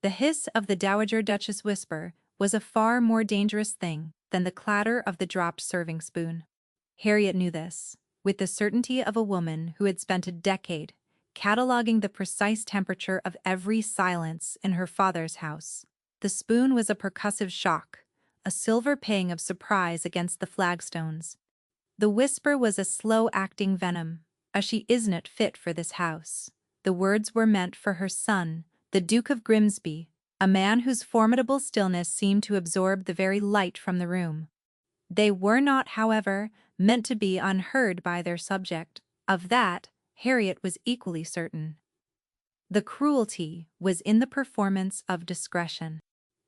The hiss of the Dowager Duchess' whisper was a far more dangerous thing than the clatter of the dropped serving spoon. Harriet knew this, with the certainty of a woman who had spent a decade cataloging the precise temperature of every silence in her father's house. The spoon was a percussive shock, a silver pang of surprise against the flagstones. The whisper was a slow-acting venom, "She isn't fit for this house." The words were meant for her son, the Duke of Grimsby, a man whose formidable stillness seemed to absorb the very light from the room. They were not, however, meant to be unheard by their subject. Of that, Harriet was equally certain. The cruelty was in the performance of discretion.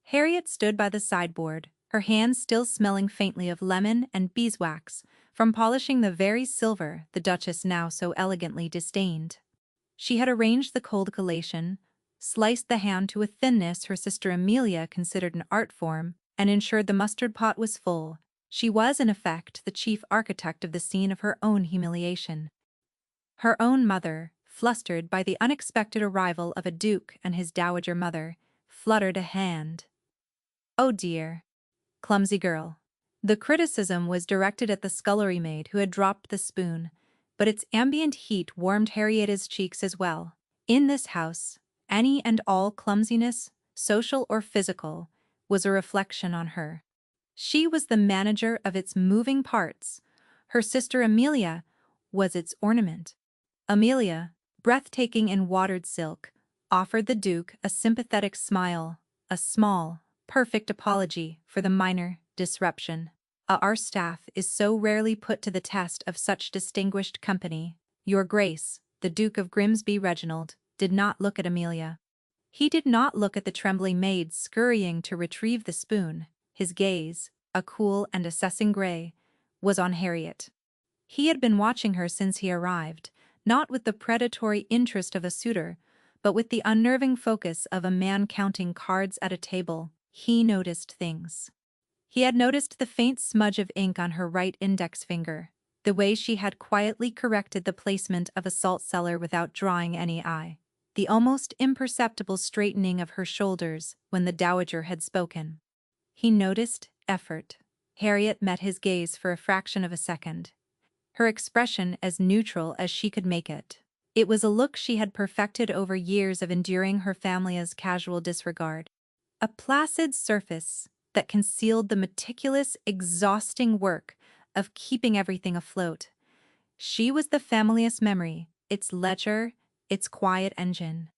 Harriet stood by the sideboard, her hands still smelling faintly of lemon and beeswax from polishing the very silver the Duchess now so elegantly disdained. She had arranged the cold collation, sliced the ham to a thinness her sister Amelia considered an art form, and ensured the mustard pot was full. She was, in effect, the chief architect of the scene of her own humiliation. Her own mother, flustered by the unexpected arrival of a duke and his dowager mother, fluttered a hand. "Oh dear. Clumsy girl." The criticism was directed at the scullery maid who had dropped the spoon, but its ambient heat warmed Harriet's cheeks as well. In this house, any and all clumsiness, social or physical, was a reflection on her. She was the manager of its moving parts. Her sister Amelia was its ornament. Amelia, breathtaking in watered silk, offered the Duke a sympathetic smile, a small, perfect apology for the minor disruption. "Our staff is so rarely put to the test of such distinguished company. Your Grace," the Duke of Grimsby Reginald, did not look at Amelia. He did not look at the trembling maid scurrying to retrieve the spoon. His gaze, a cool and assessing gray, was on Harriet. He had been watching her since he arrived, not with the predatory interest of a suitor, but with the unnerving focus of a man counting cards at a table. He noticed things. He had noticed the faint smudge of ink on her right index finger, the way she had quietly corrected the placement of a salt cellar without drawing any eye, the almost imperceptible straightening of her shoulders when the dowager had spoken. He noticed effort. Harriet met his gaze for a fraction of a second, her expression as neutral as she could make it. It was a look she had perfected over years of enduring her family's casual disregard. A placid surface that concealed the meticulous, exhausting work of keeping everything afloat. She was the family's memory, its ledger, its quiet engine.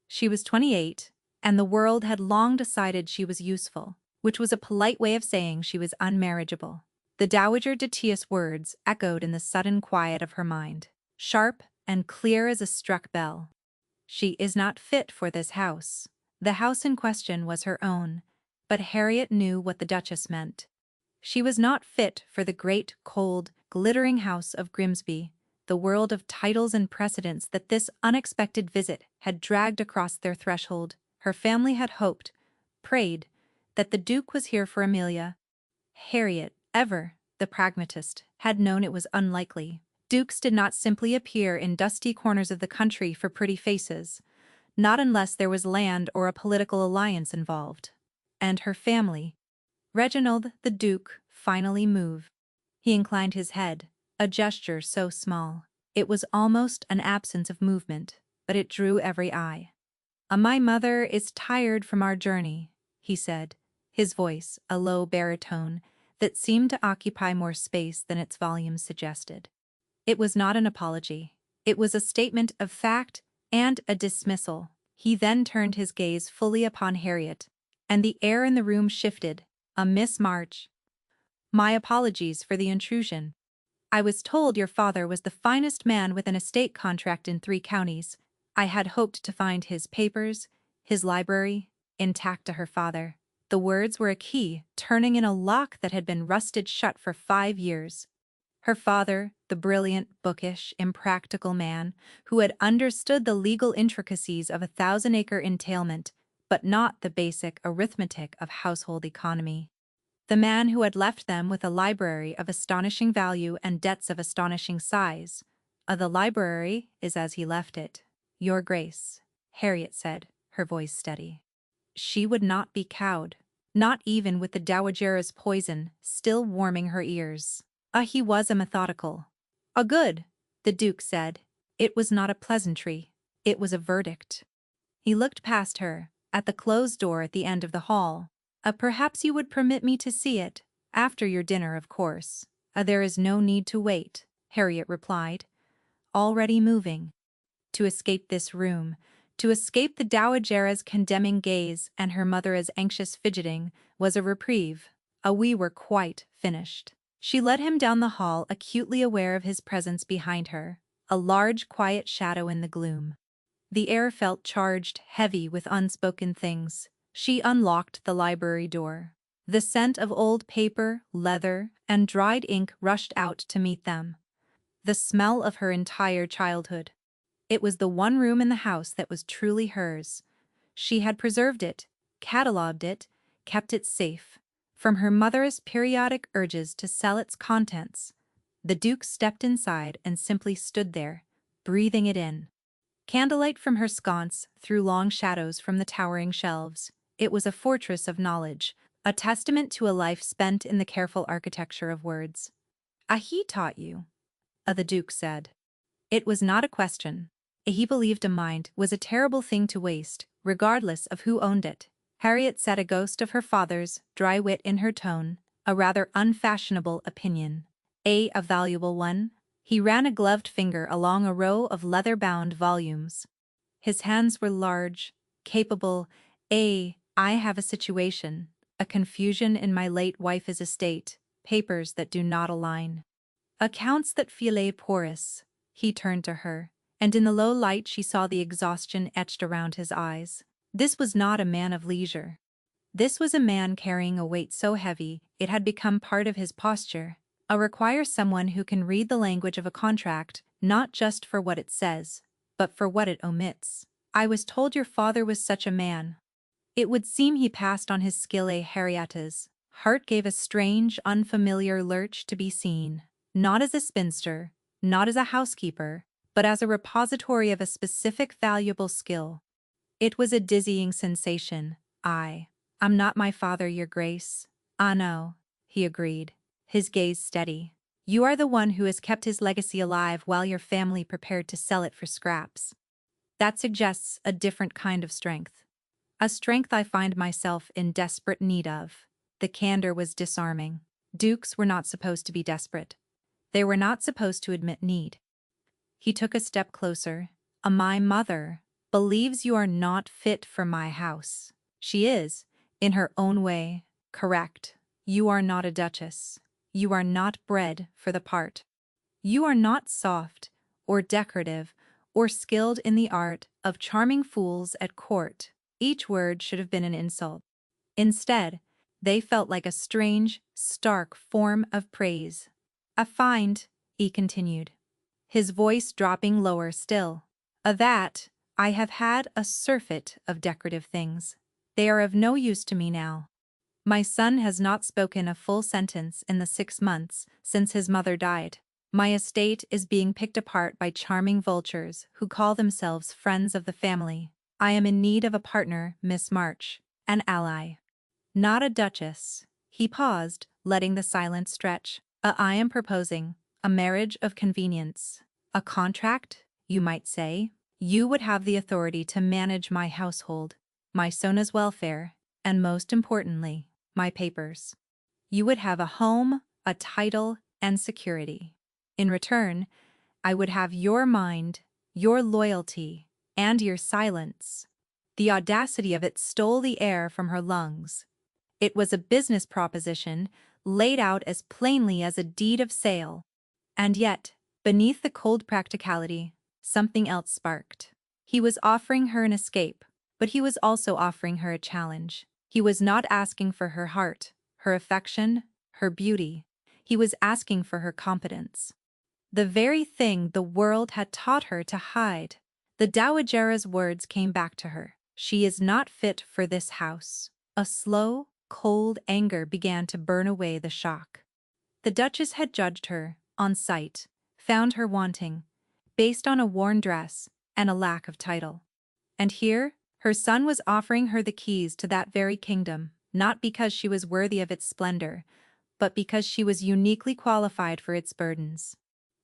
She was 28, and the world had long decided she was useful, which was a polite way of saying she was unmarriageable. The Dowager Duchess' words echoed in the sudden quiet of her mind, sharp and clear as a struck bell. She is not fit for this house. The house in question was her own, but Harriet knew what the Duchess meant. She was not fit for the great, cold, glittering house of Grimsby, the world of titles and precedents that this unexpected visit had dragged across their threshold. Her family had hoped, prayed, that the Duke was here for Amelia. Harriet, ever the pragmatist, had known it was unlikely. Dukes did not simply appear in dusty corners of the country for pretty faces, not unless there was land or a political alliance involved. And her family. Reginald, the Duke, finally moved. He inclined his head, a gesture so small. It was almost an absence of movement, but it drew every eye. "My mother is tired from our journey," he said, his voice a low baritone that seemed to occupy more space than its volume suggested. It was not an apology. It was a statement of fact and a dismissal. He then turned his gaze fully upon Harriet, and the air in the room shifted. "Miss March. My apologies for the intrusion. I was told your father was the finest man with an estate contract in 3 counties. I had hoped to find his papers, his library, intact." To her father, the words were a key turning in a lock that had been rusted shut for 5 years. Her father, the brilliant, bookish, impractical man who had understood the legal intricacies of a 1,000-acre entailment, but not the basic arithmetic of household economy. The man who had left them with a library of astonishing value and debts of astonishing size. The library is as he left it. "Your Grace," Harriet said, her voice steady. she would not be cowed. Not even with the dowager's poison still warming her ears. He was a methodical. A good, the Duke said. It was not a pleasantry. It was a verdict. He looked past her, at the closed door at the end of the hall. Perhaps you would permit me to see it. After your dinner, of course. There is no need to wait, Harriet replied, already moving. To escape this room, to escape the dowager's condemning gaze and her mother's anxious fidgeting, was a reprieve. We were quite finished. She led him down the hall, acutely aware of his presence behind her, a large quiet shadow in the gloom. The air felt charged, heavy with unspoken things. She unlocked the library door. The scent of old paper, leather, and dried ink rushed out to meet them. The smell of her entire childhood. It was the one room in the house that was truly hers. She had preserved it, catalogued it, kept it safe. From her mother's periodic urges to sell its contents, the Duke stepped inside and simply stood there, breathing it in. Candlelight from her sconce threw long shadows from the towering shelves. It was a fortress of knowledge, a testament to a life spent in the careful architecture of words. He taught you, the Duke said. It was not a question. He believed a mind was a terrible thing to waste, regardless of who owned it. Harriet said, a ghost of her father's dry wit in her tone, a rather unfashionable opinion. A valuable one? He ran a gloved finger along a row of leather-bound volumes. His hands were large, capable. I have a situation, a confusion in my late wife's estate, papers that do not align. Accounts that file porous. He turned to her, and in the low light she saw the exhaustion etched around his eyes. This was not a man of leisure. This was a man carrying a weight so heavy it had become part of his posture. Requires someone who can read the language of a contract, not just for what it says, but for what it omits. I was told your father was such a man. It would seem he passed on his skill. Harriet's heart gave a strange, unfamiliar lurch to be seen, not as a spinster, not as a housekeeper, but as a repository of a specific valuable skill. It was a dizzying sensation. I'm not my father, your grace. No, he agreed, his gaze steady. You are the one who has kept his legacy alive while your family prepared to sell it for scraps. That suggests a different kind of strength. A strength I find myself in desperate need of. The candor was disarming. Dukes were not supposed to be desperate. They were not supposed to admit need. He took a step closer. My mother believes you are not fit for my house. She is, in her own way, correct. You are not a duchess. You are not bred for the part. You are not soft, or decorative, or skilled in the art of charming fools at court. Each word should have been an insult. Instead, they felt like a strange, stark form of praise. I find, he continued, his voice dropping lower still, that I have had a surfeit of decorative things. They are of no use to me now. My son has not spoken a full sentence in the 6 months since his mother died. My estate is being picked apart by charming vultures who call themselves friends of the family. I am in need of a partner, Miss March, an ally. Not a duchess. He paused, letting the silence stretch. I am proposing a marriage of convenience. A contract, you might say. You would have the authority to manage my household, my Sona's welfare, and most importantly, my papers. You would have a home, a title, and security. In return, I would have your mind, your loyalty, and your silence. The audacity of it stole the air from her lungs. It was a business proposition, laid out as plainly as a deed of sale. And yet, beneath the cold practicality, something else sparked. He was offering her an escape, but he was also offering her a challenge. He was not asking for her heart, her affection, her beauty. He was asking for her competence. The very thing the world had taught her to hide. The dowager's words came back to her. She is not fit for this house. A slow, cold anger began to burn away the shock. The Duchess had judged her, on sight, found her wanting, based on a worn dress and a lack of title. And here, Her son was offering her the keys to that very kingdom, not because she was worthy of its splendor, but because she was uniquely qualified for its burdens.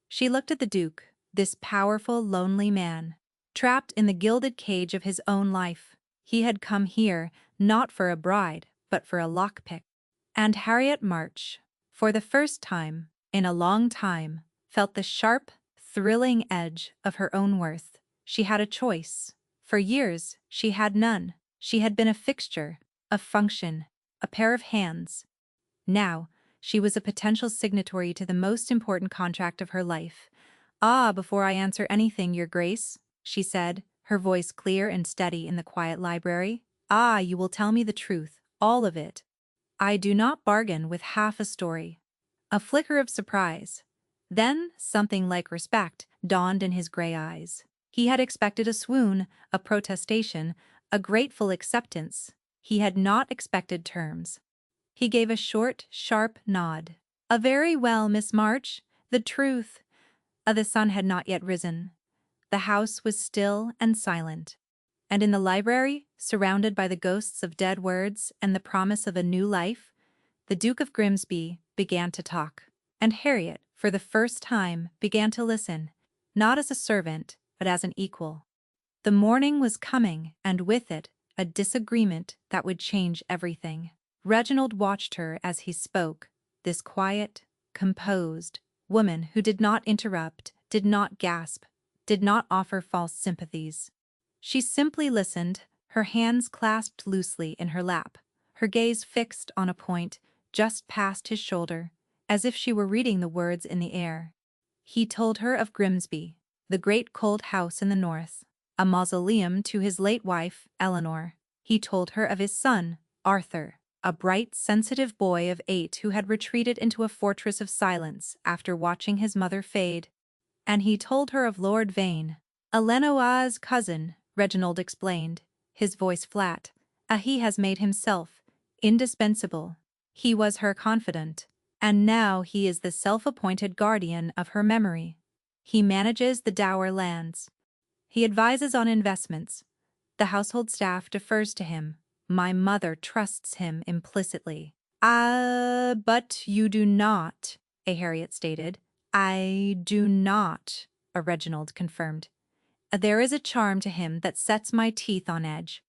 She looked at the Duke, this powerful, lonely man, trapped in the gilded cage of his own life. He had come here, not for a bride, but for a lockpick. And Harriet March, for the first time, in a long time, felt the sharp, thrilling edge of her own worth. She had a choice. For years, she had none. She had been a fixture, a function, a pair of hands. Now, she was a potential signatory to the most important contract of her life. "Ah, before I answer anything, Your Grace," she said, her voice clear and steady in the quiet library. "Ah, you will tell me the truth, all of it. I do not bargain with half a story." A flicker of surprise. Then something like respect dawned in his gray eyes. He had expected a swoon, a protestation, a grateful acceptance. He had not expected terms. He gave a short, sharp nod. "A very well, Miss March. The truth." The sun had not yet risen. The house was still and silent. And in the library, surrounded by the ghosts of dead words and the promise of a new life, the Duke of Grimsby began to talk. And Harriet, for the first time, began to listen, not as a servant, but as an equal. The morning was coming, and with it, a disagreement that would change everything. Reginald watched her as he spoke, this quiet, composed woman who did not interrupt, did not gasp, did not offer false sympathies. She simply listened, her hands clasped loosely in her lap, her gaze fixed on a point just past his shoulder, as if she were reading the words in the air. He told her of Grimsby, the great cold house in the north, a mausoleum to his late wife, Eleanor. He told her of his son, Arthur, a bright, sensitive boy of 8 who had retreated into a fortress of silence after watching his mother fade. And he told her of Lord Vane, Eleanor's cousin, Reginald explained, his voice flat. He has made himself indispensable. He was her confidant, and now he is the self-appointed guardian of her memory. He manages the dower lands. He advises on investments. The household staff defers to him. My mother trusts him implicitly. But you do not," a Harriet stated. "I do not," a Reginald confirmed. "There is a charm to him that sets my teeth on edge.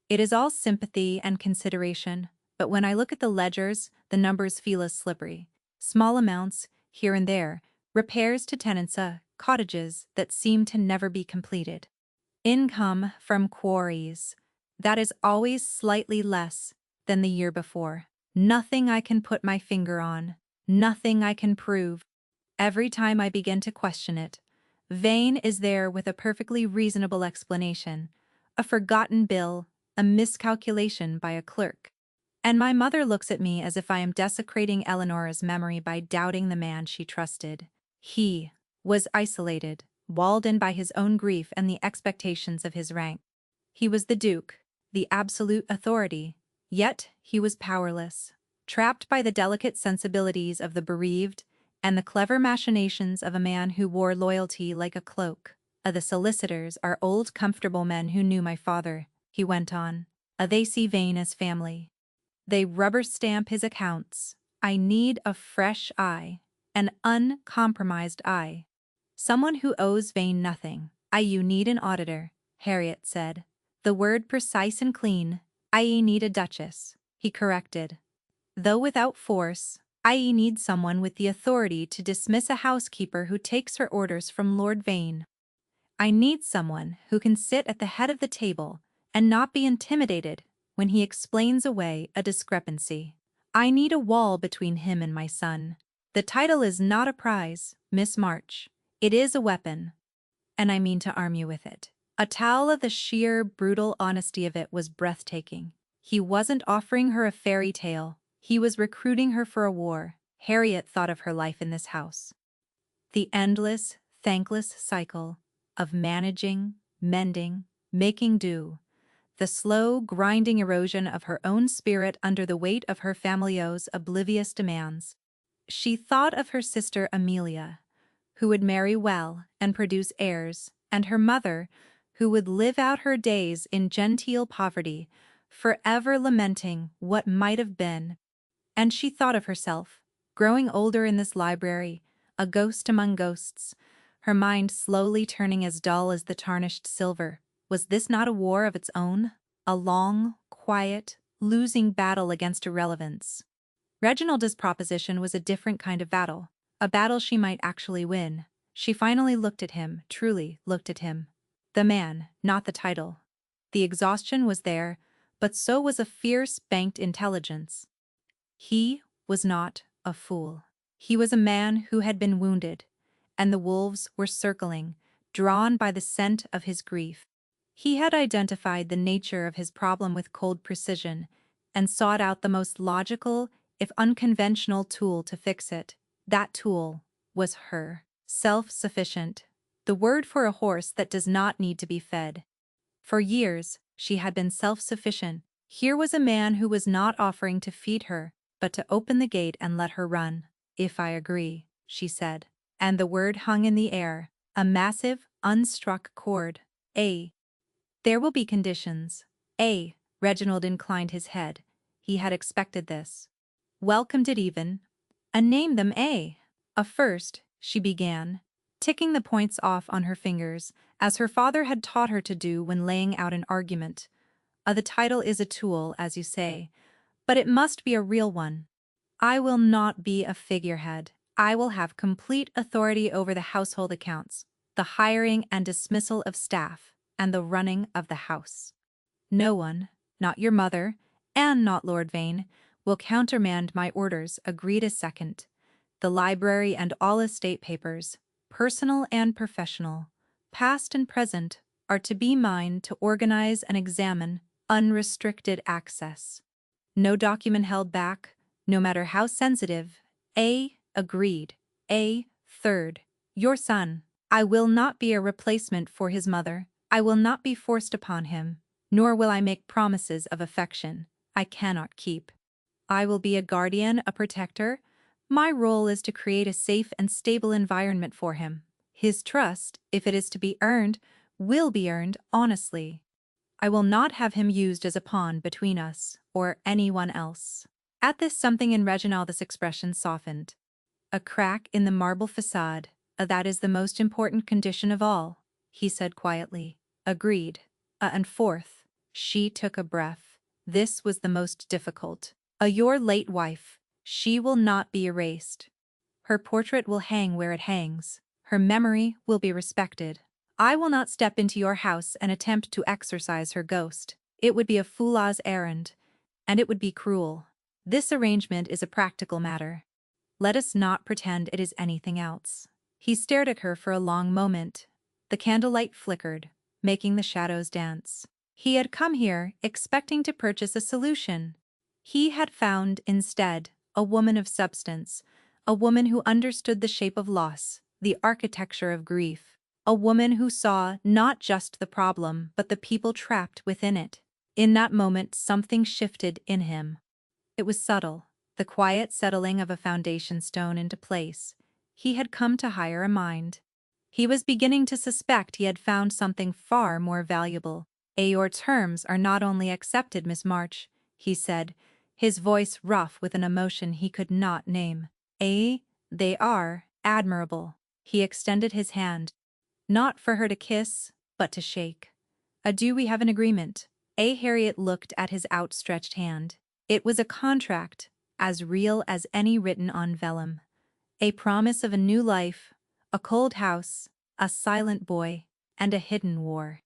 It is all sympathy and consideration, but when I look at the ledgers, the numbers feel as slippery. Small amounts, here and there, repairs to tenants, cottages that seem to never be completed. Income from quarries. That is always slightly less than the year before. Nothing I can put my finger on. Nothing I can prove. Every time I begin to question it, Vane is there with a perfectly reasonable explanation. A forgotten bill, a miscalculation by a clerk. And my mother looks at me as if I am desecrating Eleanor's memory by doubting the man she trusted. He was isolated, walled in by his own grief and the expectations of his rank. He was the Duke, the absolute authority, yet he was powerless, trapped by the delicate sensibilities of the bereaved and the clever machinations of a man who wore loyalty like a cloak. The solicitors are old, comfortable men who knew my father," he went on. They see Vane as family. They rubber stamp his accounts. I need a fresh eye, an uncompromised eye. Someone who owes Vane nothing. You need an auditor," Harriet said. "The word precise and clean. I need a Duchess," he corrected. "Though without force, I need someone with the authority to dismiss a housekeeper who takes her orders from Lord Vane. I need someone who can sit at the head of the table and not be intimidated when he explains away a discrepancy. I need a wall between him and my son. The title is not a prize, Miss March. It is a weapon, and I mean to arm you with it." A tale of the sheer, brutal honesty of it was breathtaking. He wasn't offering her a fairy tale. He was recruiting her for a war. Harriet thought of her life in this house. The endless, thankless cycle of managing, mending, making do. The slow, grinding erosion of her own spirit under the weight of her family's oblivious demands. She thought of her sister Amelia, who would marry well and produce heirs, and her mother, who would live out her days in genteel poverty, forever lamenting what might have been. And she thought of herself, growing older in this library, a ghost among ghosts, her mind slowly turning as dull as the tarnished silver. Was this not a war of its own? A long, quiet, losing battle against irrelevance. Reginald's proposition was a different kind of battle, a battle she might actually win. She finally looked at him, truly looked at him. The man, not the title. The exhaustion was there, but so was a fierce, banked intelligence. He was not a fool. He was a man who had been wounded, and the wolves were circling, drawn by the scent of his grief. He had identified the nature of his problem with cold precision and sought out the most logical, if unconventional, tool to fix it. That tool was her. Self-sufficient. The word for a horse that does not need to be fed. For years, she had been self-sufficient. Here was a man who was not offering to feed her, but to open the gate and let her run. "If I agree," she said. And the word hung in the air, a massive, unstruck chord. There will be conditions. Reginald inclined his head. He had expected this. Welcomed it even. And named them first, she began, ticking the points off on her fingers, as her father had taught her to do when laying out an argument. The title is a tool, as you say, but it must be a real one. I will not be a figurehead. I will have complete authority over the household accounts, the hiring and dismissal of staff, and the running of the house. No one, not your mother, and not Lord Vane, will countermand my orders. Agreed a second. The library and all estate papers, personal and professional, past and present, are to be mine to organize and examine, unrestricted access. No document held back, no matter how sensitive. Agreed. Third, your son. I will not be a replacement for his mother. I will not be forced upon him, nor will I make promises of affection I cannot keep. I will be a guardian, a protector. My role is to create a safe and stable environment for him. His trust, if it is to be earned, will be earned honestly. I will not have him used as a pawn between us or anyone else. At this, something in Reginald's expression softened. A crack in the marble facade. That is the most important condition of all, he said quietly. Agreed. And fourth. She took a breath. This was the most difficult. Your late wife. She will not be erased. Her portrait will hang where it hangs. Her memory will be respected. I will not step into your house and attempt to exorcise her ghost. It would be a fool's errand, and it would be cruel. This arrangement is a practical matter. Let us not pretend it is anything else. He stared at her for a long moment. The candlelight flickered, making the shadows dance. He had come here expecting to purchase a solution. He had found, instead, a woman of substance, a woman who understood the shape of loss, the architecture of grief, a woman who saw not just the problem but the people trapped within it. In that moment, something shifted in him. It was subtle, the quiet settling of a foundation stone into place. He had come to hire a mind. He was beginning to suspect he had found something far more valuable. Your terms are not only accepted, Miss March, he said, his voice rough with an emotion he could not name. They are admirable. He extended his hand, not for her to kiss, but to shake. Do we have an agreement? Harriet looked at his outstretched hand. It was a contract, as real as any written on vellum. A promise of a new life, a cold house, a silent boy, and a hidden war.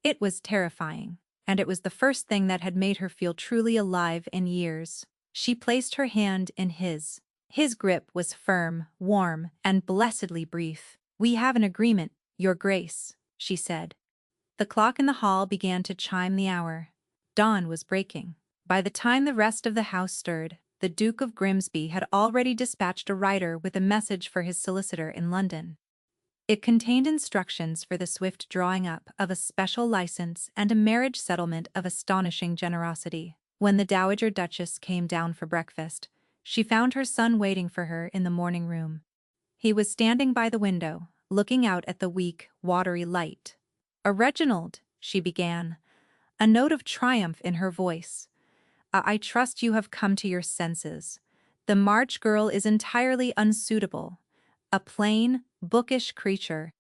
It was terrifying, and it was the first thing that had made her feel truly alive in years. She placed her hand in his. His grip was firm, warm, and blessedly brief. We have an agreement, Your Grace, she said. The clock in the hall began to chime the hour. Dawn was breaking. By the time the rest of the house stirred, the Duke of Grimsby had already dispatched a rider with a message for his solicitor in London. It contained instructions for the swift drawing up of a special license and a marriage settlement of astonishing generosity. When the Dowager Duchess came down for breakfast, she found her son waiting for her in the morning room. He was standing by the window, looking out at the weak, watery light. Reginald, she began, a note of triumph in her voice. I trust you have come to your senses. The March girl is entirely unsuitable. A plain, bookish creature.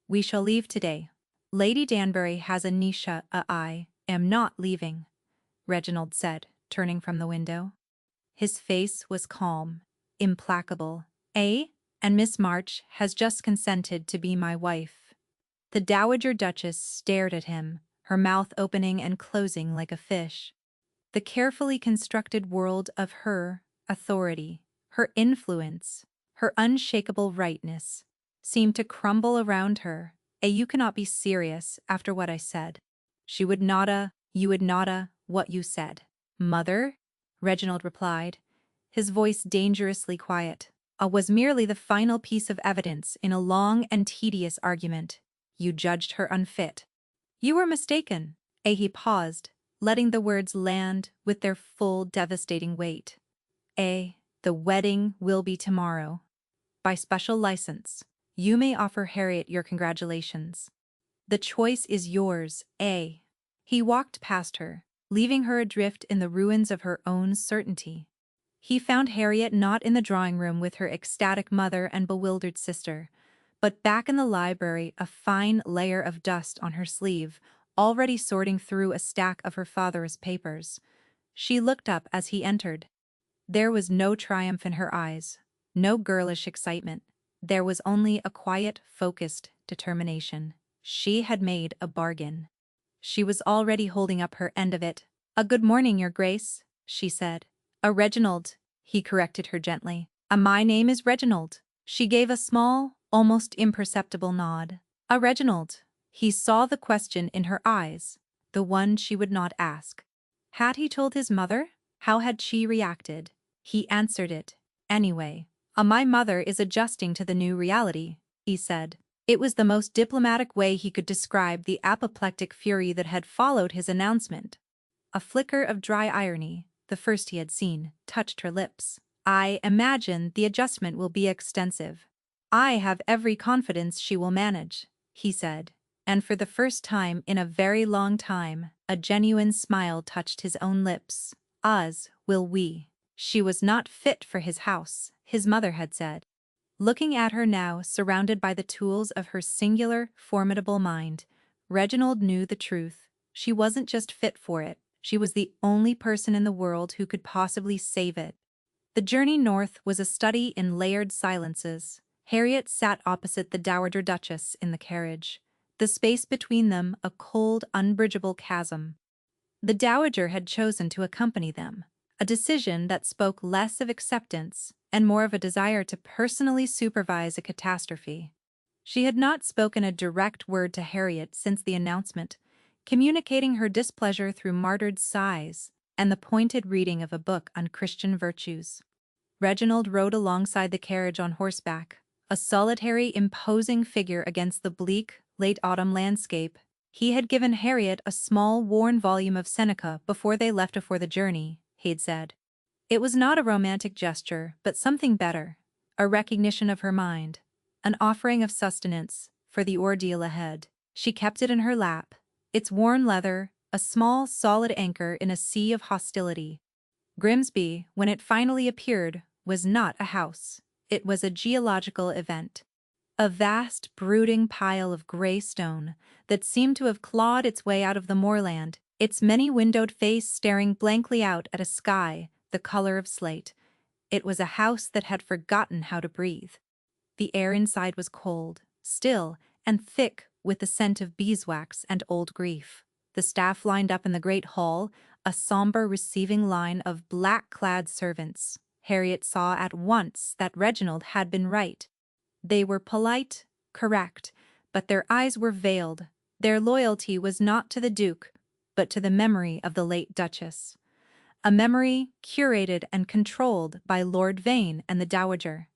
We shall leave today. Lady Danbury has a niche. I am not leaving, Reginald said, turning from the window. His face was calm, implacable. And Miss March has just consented to be my wife. The Dowager Duchess stared at him, her mouth opening and closing like a fish. The carefully constructed world of her authority, her influence, her unshakable rightness, seemed to crumble around her. You cannot be serious after what I said. She would nada, you would nada, what you said. Mother? Reginald replied, his voice dangerously quiet. Was merely the final piece of evidence in a long and tedious argument. You judged her unfit. You were mistaken. He paused, letting the words land with their full devastating weight. The wedding will be tomorrow. By special license, you may offer Harriet your congratulations. The choice is yours, He walked past her, leaving her adrift in the ruins of her own certainty. He found Harriet not in the drawing room with her ecstatic mother and bewildered sister, but back in the library, a fine layer of dust on her sleeve, already sorting through a stack of her father's papers. She looked up as he entered. There was no triumph in her eyes, no girlish excitement. There was only a quiet, focused determination. She had made a bargain. She was already holding up her end of it. Good morning, Your Grace, she said. Reginald, he corrected her gently. My name is Reginald. She gave a small, almost imperceptible nod. Reginald. He saw the question in her eyes, the one she would not ask. Had he told his mother? How had she reacted? He answered it, anyway. My mother is adjusting to the new reality, he said. It was the most diplomatic way he could describe the apoplectic fury that had followed his announcement. A flicker of dry irony, the first he had seen, touched her lips. I imagine the adjustment will be extensive. I have every confidence she will manage, he said, and for the first time in a very long time, a genuine smile touched his own lips. As will we. She was not fit for his house, his mother had said. Looking at her now, surrounded by the tools of her singular, formidable mind, Reginald knew the truth. She wasn't just fit for it. She was the only person in the world who could possibly save it. The journey north was a study in layered silences. Harriet sat opposite the Dowager Duchess in the carriage, the space between them a cold, unbridgeable chasm. The Dowager had chosen to accompany them, a decision that spoke less of acceptance and more of a desire to personally supervise a catastrophe. She had not spoken a direct word to Harriet since the announcement, communicating her displeasure through martyred sighs and the pointed reading of a book on Christian virtues. Reginald rode alongside the carriage on horseback, a solitary, imposing figure against the bleak, late-autumn landscape. He had given Harriet a small, worn volume of Seneca before they left for the journey, he'd said. It was not a romantic gesture, but something better, a recognition of her mind, an offering of sustenance for the ordeal ahead. She kept it in her lap, its worn leather, a small, solid anchor in a sea of hostility. Grimsby, when it finally appeared, was not a house. It was a geological event. A vast, brooding pile of gray stone that seemed to have clawed its way out of the moorland, its many-windowed face staring blankly out at a sky the color of slate. It was a house that had forgotten how to breathe. The air inside was cold, still, and thick with the scent of beeswax and old grief. The staff lined up in the great hall, a somber receiving line of black-clad servants. Harriet saw at once that Reginald had been right. They were polite, correct, but their eyes were veiled. Their loyalty was not to the Duke, but to the memory of the late Duchess. A memory curated and controlled by Lord Vane and the Dowager.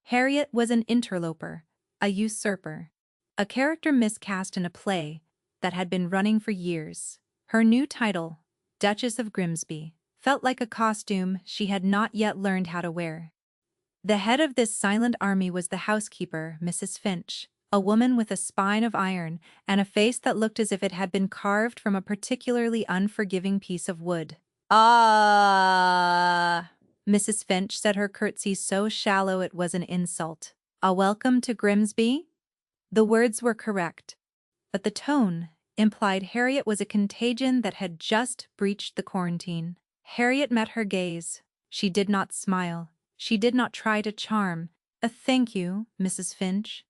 Harriet was an interloper, a usurper, a character miscast in a play that had been running for years. Her new title, Duchess of Grimsby, felt like a costume she had not yet learned how to wear. The head of this silent army was the housekeeper, Mrs. Finch, a woman with a spine of iron and a face that looked as if it had been carved from a particularly unforgiving piece of wood. "Ah," Mrs. Finch said, her curtsy so shallow it was an insult. "A welcome to Grimsby?" The words were correct, but the tone implied Harriet was a contagion that had just breached the quarantine. Harriet met her gaze. She did not smile. She did not try to charm. Thank you, Mrs. Finch.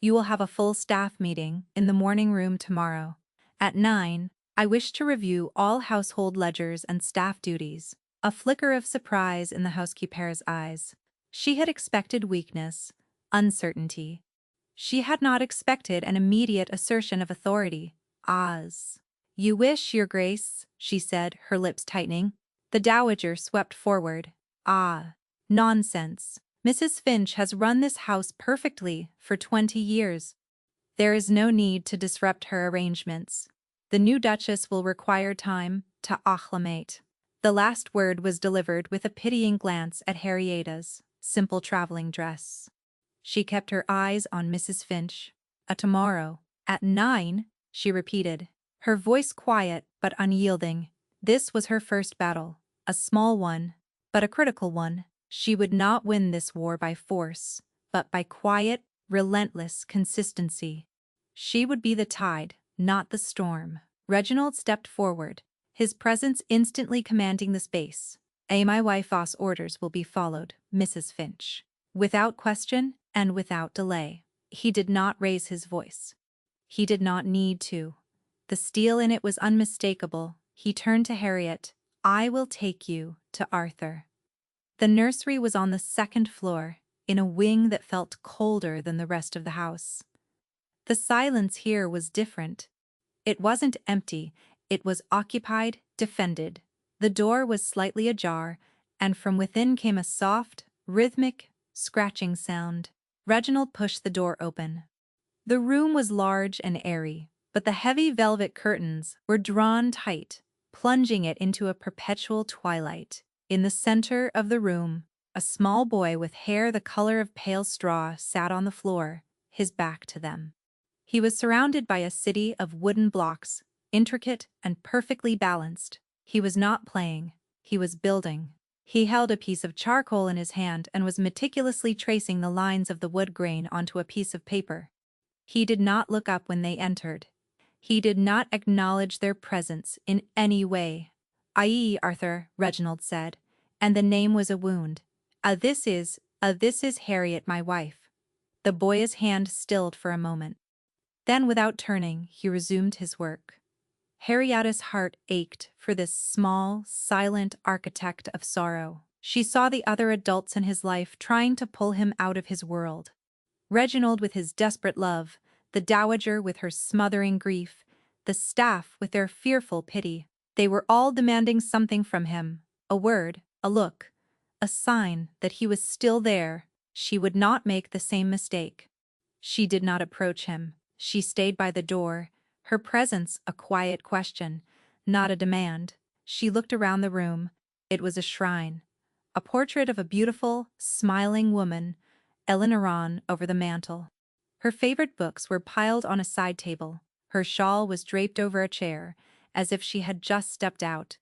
You will have a full staff meeting in the morning room tomorrow. At 9, I wish to review all household ledgers and staff duties." A flicker of surprise in the housekeeper's eyes. She had expected weakness, uncertainty. She had not expected an immediate assertion of authority. "Oz. You wish, Your Grace," she said, her lips tightening. The dowager swept forward. "Ah. Nonsense. Mrs. Finch has run this house perfectly for 20 years. There is no need to disrupt her arrangements. The new Duchess will require time to acclimate." The last word was delivered with a pitying glance at Henrietta's simple traveling dress. She kept her eyes on Mrs. Finch. Tomorrow, at 9, she repeated, her voice quiet but unyielding. This was her first battle, a small one, but a critical one. She would not win this war by force, but by quiet, relentless consistency. She would be the tide, not the storm. Reginald stepped forward, his presence instantly commanding the space. My wife's orders will be followed, Mrs. Finch." Without question and without delay. He did not raise his voice. He did not need to. The steel in it was unmistakable. He turned to Harriet. "I will take you to Arthur." The nursery was on the second floor, in a wing that felt colder than the rest of the house. The silence here was different. It wasn't empty, it was occupied, defended. The door was slightly ajar, and from within came a soft, rhythmic, scratching sound. Reginald pushed the door open. The room was large and airy, but the heavy velvet curtains were drawn tight, plunging it into a perpetual twilight. In the center of the room, a small boy with hair the color of pale straw sat on the floor, his back to them. He was surrounded by a city of wooden blocks, intricate and perfectly balanced. He was not playing, he was building. He held a piece of charcoal in his hand and was meticulously tracing the lines of the wood grain onto a piece of paper. He did not look up when they entered. He did not acknowledge their presence in any way. "Aye, Arthur," Reginald said, and the name was a wound. This is Harriet, my wife." The boy's hand stilled for a moment. Then, without turning, he resumed his work. Henrietta's heart ached for this small, silent architect of sorrow. She saw the other adults in his life trying to pull him out of his world. Reginald with his desperate love, the dowager with her smothering grief, the staff with their fearful pity. They were all demanding something from him, a word, a look, a sign that he was still there. She would not make the same mistake. She did not approach him. She stayed by the door, her presence a quiet question, not a demand. She looked around the room. It was a shrine. A portrait of a beautiful, smiling woman, Eleanor over the mantel. Her favorite books were piled on a side table. Her shawl was draped over a chair, as if she had just stepped out.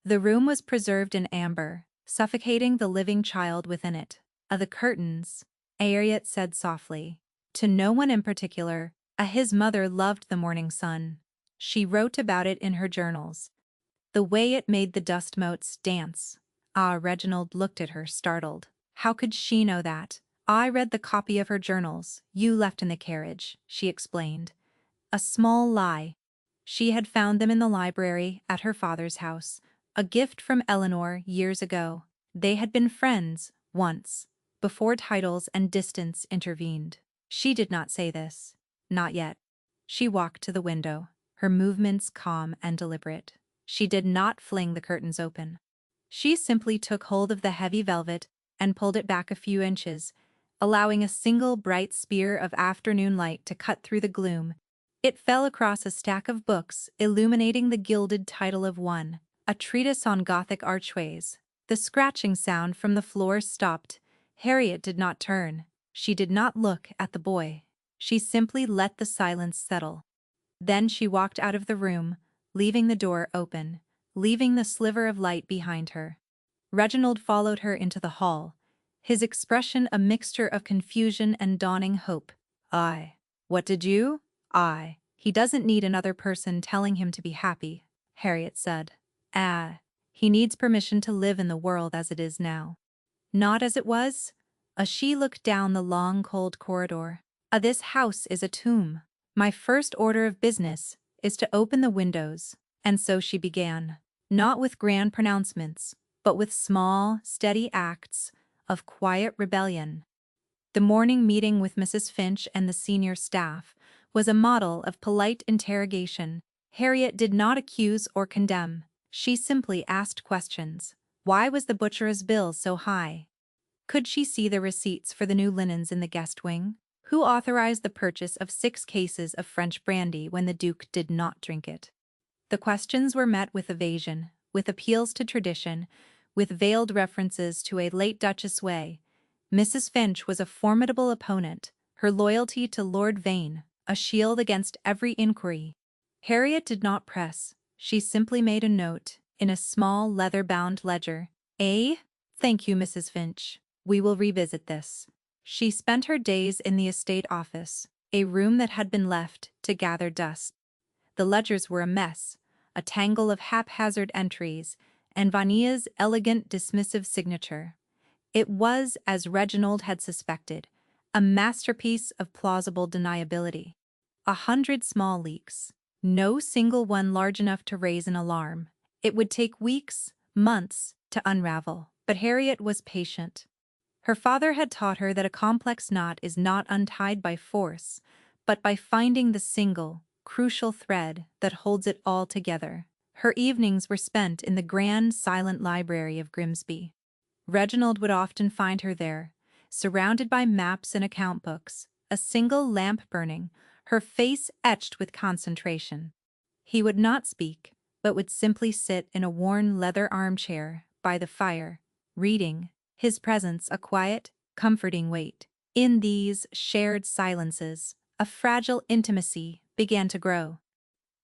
The room was preserved in amber, suffocating the living child within it. The curtains, Harriet said softly. To no one in particular, his mother loved the morning sun. She wrote about it in her journals. The way it made the dust motes dance. Reginald looked at her, startled. How could she know that? "I read the copy of her journals you left in the carriage," she explained. A small lie. She had found them in the library at her father's house, a gift from Eleanor years ago. They had been friends, once, before titles and distance intervened. She did not say this. Not yet. She walked to the window, her movements calm and deliberate. She did not fling the curtains open. She simply took hold of the heavy velvet and pulled it back a few inches, allowing a single bright spear of afternoon light to cut through the gloom. It fell across a stack of books, illuminating the gilded title of one, a treatise on Gothic archways. The scratching sound from the floor stopped. Harriet did not turn. She did not look at the boy. She simply let the silence settle. Then she walked out of the room, leaving the door open, leaving the sliver of light behind her. Reginald followed her into the hall, his expression a mixture of confusion and dawning hope. "I. What did you?" "I. He doesn't need another person telling him to be happy," Harriet said. "Ah. He needs permission to live in the world as it is now. Not as it was?" As she looked down the long, cold corridor. This house is a tomb. My first order of business is to open the windows." And so she began, not with grand pronouncements, but with small, steady acts of quiet rebellion. The morning meeting with Mrs. Finch and the senior staff was a model of polite interrogation. Harriet did not accuse or condemn. She simply asked questions. Why was the butcher's bill so high? Could she see the receipts for the new linens in the guest wing? Who authorized the purchase of 6 cases of French brandy when the Duke did not drink it? The questions were met with evasion, with appeals to tradition, with veiled references to a late Duchess way. Mrs. Finch was a formidable opponent, her loyalty to Lord Vane a shield against every inquiry. Harriet did not press. She simply made a note, in a small leather-bound ledger. Thank you, Mrs. Finch. We will revisit this." She spent her days in the estate office, a room that had been left to gather dust. The ledgers were a mess, a tangle of haphazard entries, and Vanilla's elegant dismissive signature. It was, as Reginald had suspected, a masterpiece of plausible deniability. 100 small leaks, no single one large enough to raise an alarm. It would take weeks, months, to unravel, but Harriet was patient. Her father had taught her that a complex knot is not untied by force, but by finding the single, crucial thread that holds it all together. Her evenings were spent in the grand, silent library of Grimsby. Reginald would often find her there, surrounded by maps and account books, a single lamp burning, her face etched with concentration. He would not speak, but would simply sit in a worn leather armchair by the fire, reading, his presence a quiet, comforting weight. In these shared silences, a fragile intimacy began to grow.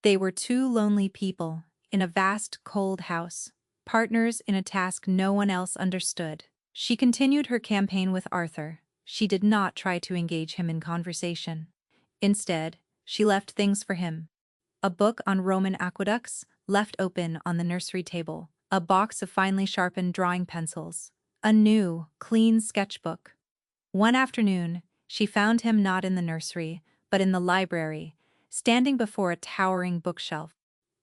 They were 2 lonely people, in a vast, cold house, partners in a task no one else understood. She continued her campaign with Arthur. She did not try to engage him in conversation. Instead, she left things for him. A book on Roman aqueducts, left open on the nursery table, a box of finely sharpened drawing pencils, a new, clean sketchbook. One afternoon, she found him not in the nursery, but in the library, standing before a towering bookshelf.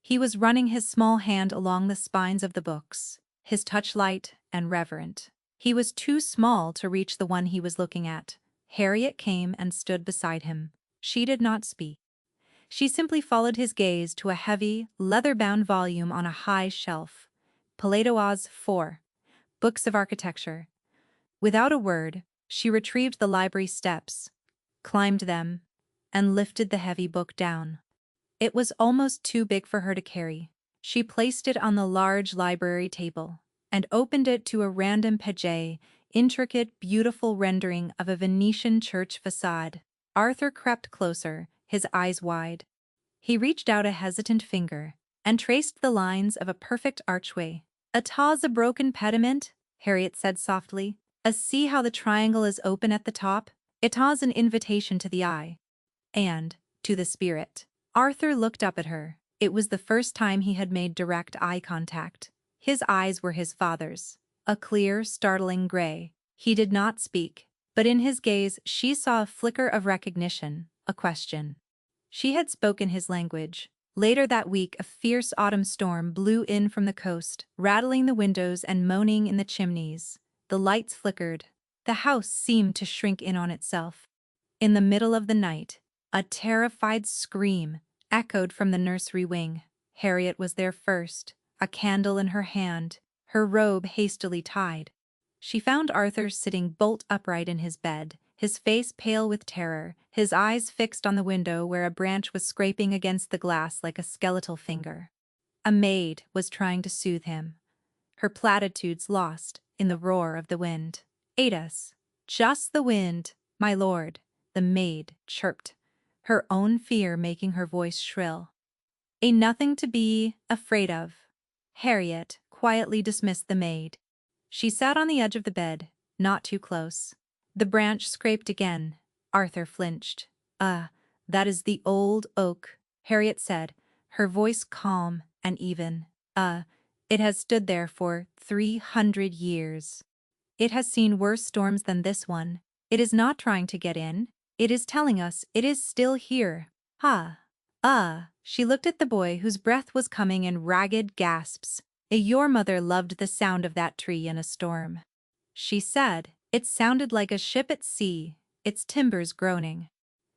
He was running his small hand along the spines of the books, his touch light and reverent. He was too small to reach the one he was looking at. Harriet came and stood beside him. She did not speak. She simply followed his gaze to a heavy, leather-bound volume on a high shelf. Plato's 4 Books of Architecture. Without a word, she retrieved the library steps, climbed them, and lifted the heavy book down. It was almost too big for her to carry. She placed it on the large library table and opened it to a random page, intricate, beautiful rendering of a Venetian church facade. Arthur crept closer, his eyes wide. He reached out a hesitant finger and traced the lines of a perfect archway. "'Twas a broken pediment," Harriet said softly. "See how the triangle is open at the top? It'was an invitation to the eye. And to the spirit." Arthur looked up at her. It was the first time he had made direct eye contact. His eyes were his father's, a clear, startling gray. He did not speak, but in his gaze she saw a flicker of recognition, a question. She had spoken his language. Later that week, a fierce autumn storm blew in from the coast, rattling the windows and moaning in the chimneys. The lights flickered. The house seemed to shrink in on itself. In the middle of the night, a terrified scream echoed from the nursery wing. Harriet was there first, a candle in her hand, her robe hastily tied. She found Arthur sitting bolt upright in his bed, his face pale with terror, his eyes fixed on the window where a branch was scraping against the glass like a skeletal finger. A maid was trying to soothe him, her platitudes lost in the roar of the wind. "Adas, just the wind, my lord," the maid chirped, her own fear making her voice shrill. "A nothing to be afraid of." Harriet quietly dismissed the maid. She sat on the edge of the bed, not too close. The branch scraped again. Arthur flinched. "Ah, that is the old oak," Harriet said, her voice calm and even. It has stood there for 300 years. It has seen worse storms than this one. It is not trying to get in. It is telling us it is still here." She looked at the boy whose breath was coming in ragged gasps. "Your mother loved the sound of that tree in a storm," she said. "It sounded like a ship at sea, its timbers groaning."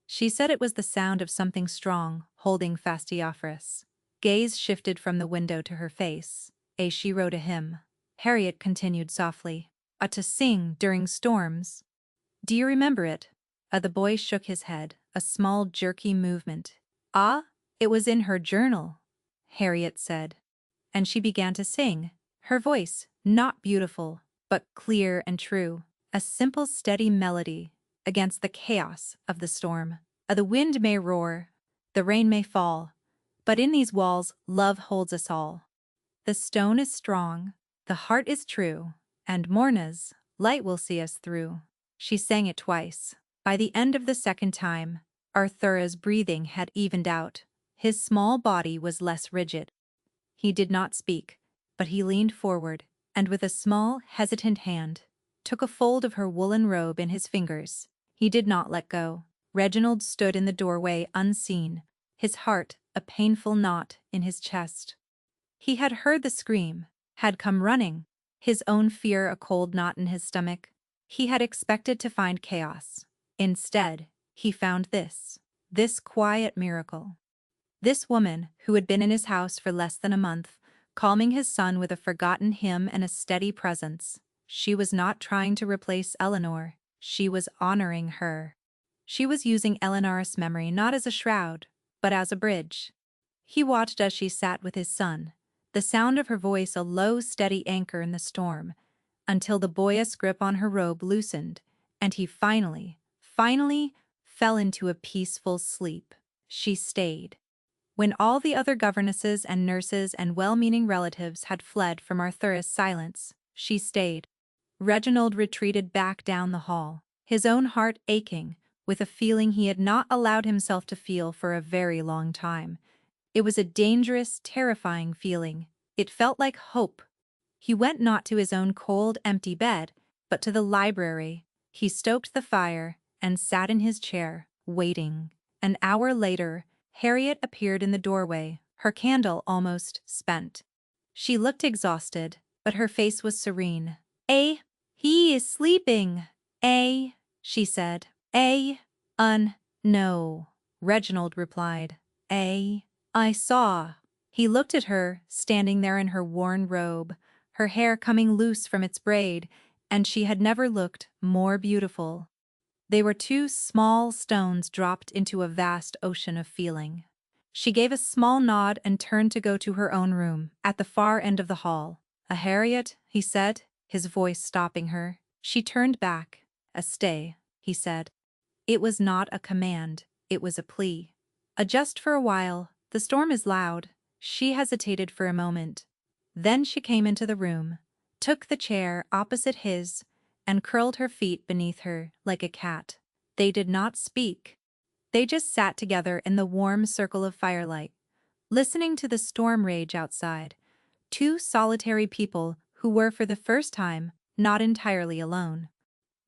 She said it was the sound of something strong, holding fast Eophras. Gaze shifted from the window to her face. She wrote a hymn. Harriet continued softly. To sing during storms. Do you remember it?" The boy shook his head, a small jerky movement. It was in her journal," Harriet said. And she began to sing. Her voice, not beautiful, but clear and true. A simple steady melody against the chaos of the storm. The wind may roar, the rain may fall, but in these walls love holds us all. The stone is strong, the heart is true, and Morna's light will see us through. She sang it twice. By the end of the second time, Arthur's breathing had evened out. His small body was less rigid. He did not speak, but he leaned forward, and with a small, hesitant hand, took a fold of her woolen robe in his fingers. He did not let go. Reginald stood in the doorway unseen, his heart a painful knot in his chest. He had heard the scream, had come running, his own fear a cold knot in his stomach. He had expected to find chaos. Instead, he found this quiet miracle. This woman, who had been in his house for less than a month, calming his son with a forgotten hymn and a steady presence. She was not trying to replace Eleanor, she was honoring her. She was using Eleanor's memory not as a shroud, but as a bridge. He watched as she sat with his son, the sound of her voice a low, steady anchor in the storm, until the boyish grip on her robe loosened, and he finally fell into a peaceful sleep. She stayed. When all the other governesses and nurses and well-meaning relatives had fled from Arthur's silence, she stayed. Reginald retreated back down the hall, his own heart aching, with a feeling he had not allowed himself to feel for a very long time. It was a dangerous, terrifying feeling. It felt like hope. He went not to his own cold, empty bed, but to the library. He stoked the fire and sat in his chair, waiting. An hour later, Harriet appeared in the doorway, her candle almost spent. She looked exhausted, but her face was serene. He is sleeping. She said. No, Reginald replied. I saw." He looked at her, standing there in her worn robe, her hair coming loose from its braid, and she had never looked more beautiful. They were two small stones dropped into a vast ocean of feeling. She gave a small nod and turned to go to her own room, at the far end of the hall. Harriet," he said, his voice stopping her. She turned back. Stay," he said. It was not a command, it was a plea. Just for a while, the storm is loud." She hesitated for a moment. Then she came into the room, took the chair opposite his, and curled her feet beneath her like a cat. They did not speak. They just sat together in the warm circle of firelight, listening to the storm rage outside. Two solitary people who were for the first time not entirely alone.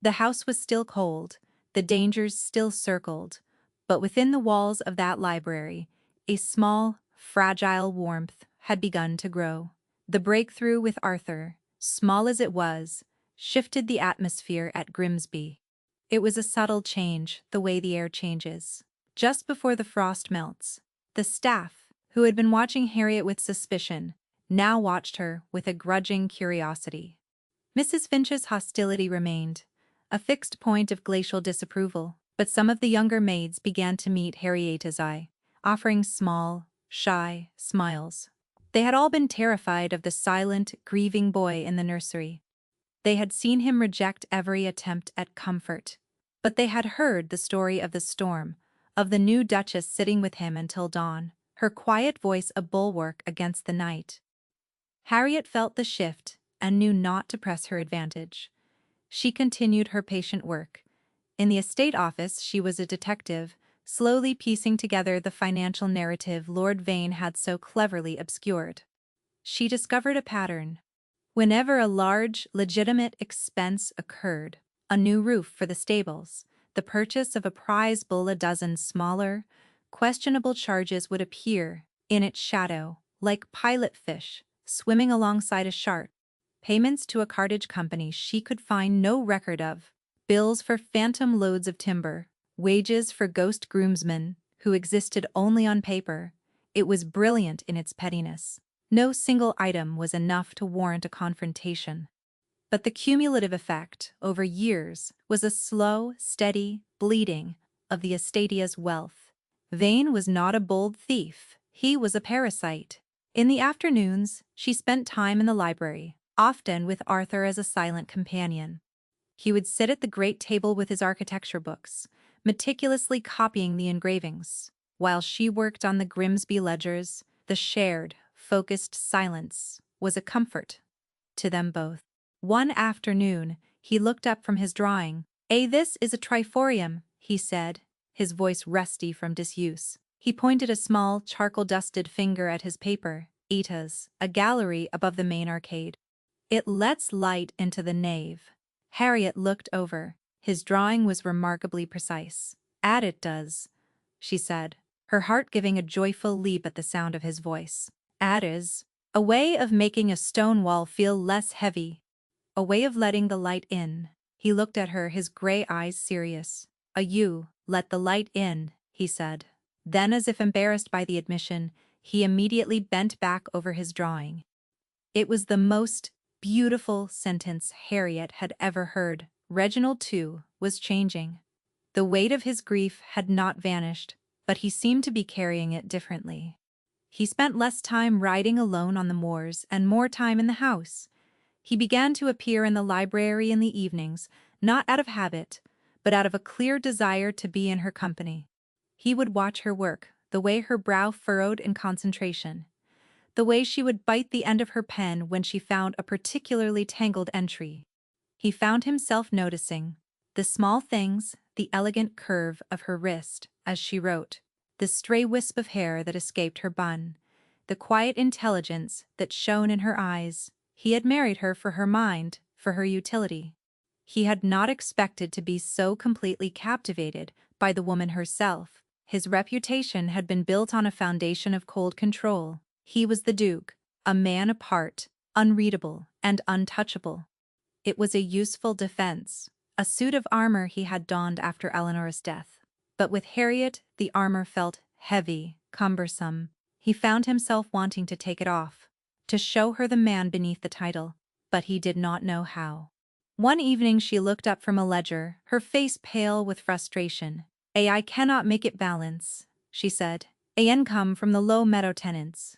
The house was still cold, the dangers still circled, but within the walls of that library, a small, fragile warmth had begun to grow. The breakthrough with Arthur, small as it was, shifted the atmosphere at Grimsby. It was a subtle change, the way the air changes. Just before the frost melts, the staff, who had been watching Harriet with suspicion, now watched her with a grudging curiosity. Mrs. Finch's hostility remained, a fixed point of glacial disapproval, but some of the younger maids began to meet Harriet's eye, offering small, shy smiles. They had all been terrified of the silent, grieving boy in the nursery. They had seen him reject every attempt at comfort, But they had heard the story of the storm, of the new Duchess sitting with him until dawn, her quiet voice a bulwark against the night. Harriet felt the shift and knew not to press her advantage. She continued her patient work. In the estate office, she was a detective, slowly piecing together the financial narrative Lord Vane had so cleverly obscured. She discovered a pattern. Whenever a large, legitimate expense occurred, a new roof for the stables, the purchase of a prize bull, a dozen smaller, questionable charges would appear in its shadow, like pilot fish swimming alongside a shark. Payments to a cartage company she could find no record of, bills for phantom loads of timber, wages for ghost groomsmen who existed only on paper. It was brilliant in its pettiness. No single item was enough to warrant a confrontation. But the cumulative effect, over years, was a slow, steady bleeding of the estate's wealth. Vane was not a bold thief, he was a parasite. In the afternoons, she spent time in the library, often with Arthur as a silent companion. He would sit at the great table with his architecture books, meticulously copying the engravings, while she worked on the Grimsby ledgers. The shared, focused silence was a comfort to them both. One afternoon, he looked up from his drawing. This is a triforium," he said, his voice rusty from disuse. He pointed a small, charcoal-dusted finger at his paper. "Ita's, a gallery above the main arcade. It lets light into the nave." Harriet looked over. His drawing was remarkably precise. "It does," she said, her heart giving a joyful leap at the sound of his voice. "It is a way of making a stone wall feel less heavy. A way of letting the light in." He looked at her, his gray eyes serious. "You let the light in," he said. Then, as if embarrassed by the admission, he immediately bent back over his drawing. It was the most beautiful sentence Harriet had ever heard. Reginald, too, was changing. The weight of his grief had not vanished, but he seemed to be carrying it differently. He spent less time riding alone on the moors and more time in the house. He began to appear in the library in the evenings, not out of habit, but out of a clear desire to be in her company. He would watch her work, the way her brow furrowed in concentration, the way she would bite the end of her pen when she found a particularly tangled entry. He found himself noticing the small things, the elegant curve of her wrist as she wrote, the stray wisp of hair that escaped her bun, the quiet intelligence that shone in her eyes. He had married her for her mind, for her utility. He had not expected to be so completely captivated by the woman herself. His reputation had been built on a foundation of cold control. He was the Duke, a man apart, unreadable, and untouchable. It was a useful defense, a suit of armor he had donned after Eleanor's death. But with Harriet, the armor felt heavy, cumbersome. He found himself wanting to take it off, to show her the man beneath the title, but he did not know how. One evening she looked up from a ledger, her face pale with frustration. "I cannot make it balance," she said. "A income from the low meadow tenants.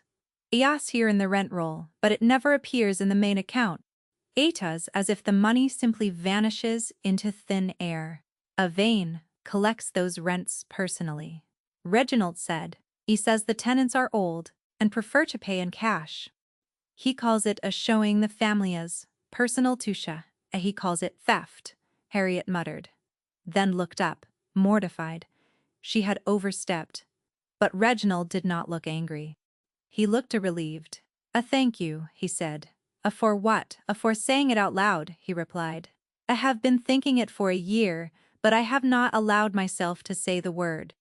Yes, here in the rent roll, but it never appears in the main account. Does, as if the money simply vanishes into thin air. A Vane collects those rents personally." Reginald said. "He says the tenants are old and prefer to pay in cash. He calls it a showing the family's personal touche. He calls it theft," Harriet muttered, then looked up, mortified. She had overstepped. But Reginald did not look angry. He looked relieved. "A thank you," he said. "A for what?" "A for saying it out loud," he replied. "I have been thinking it for a year, but I have not allowed myself to say the word."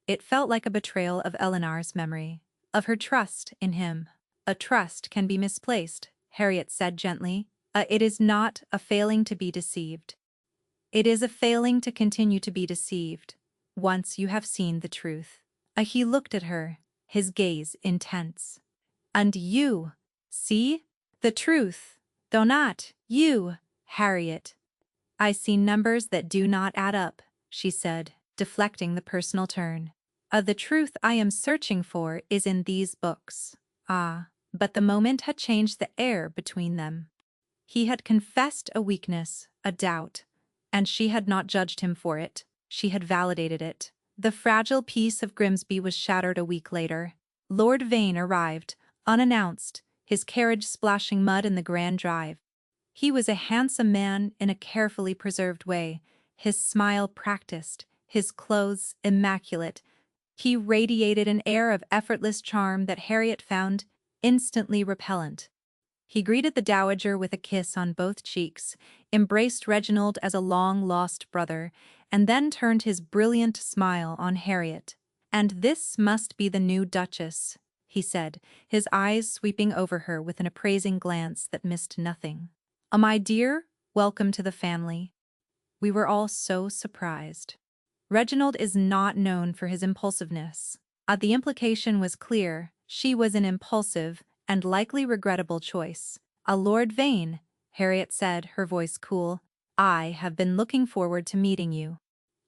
It felt like a betrayal of Eleanor's memory, of her trust in him. "A trust can be misplaced," Harriet said gently. It is not a failing to be deceived. It is a failing to continue to be deceived, once you have seen the truth." He looked at her, his gaze intense. "And you see the truth, though not you, Harriet." "I see numbers that do not add up," she said, deflecting the personal turn. The truth I am searching for is in these books." But the moment had changed the air between them. He had confessed a weakness, a doubt, And she had not judged him for it, she had validated it. The fragile peace of Grimsby was shattered a week later. Lord Vane arrived, unannounced, his carriage splashing mud in the grand drive. He was a handsome man in a carefully preserved way, his smile practiced, his clothes immaculate. He radiated an air of effortless charm that Harriet found instantly repellent. He greeted the dowager with a kiss on both cheeks, embraced Reginald as a long-lost brother, and then turned his brilliant smile on Harriet. "And this must be the new Duchess," he said, his eyes sweeping over her with an appraising glance that missed nothing. My dear, welcome to the family." We were all so surprised. Reginald is not known for his impulsiveness. The implication was clear: she was an impulsive and likely regrettable choice. "Lord Vane," Harriet said, her voice cool, "I have been looking forward to meeting you.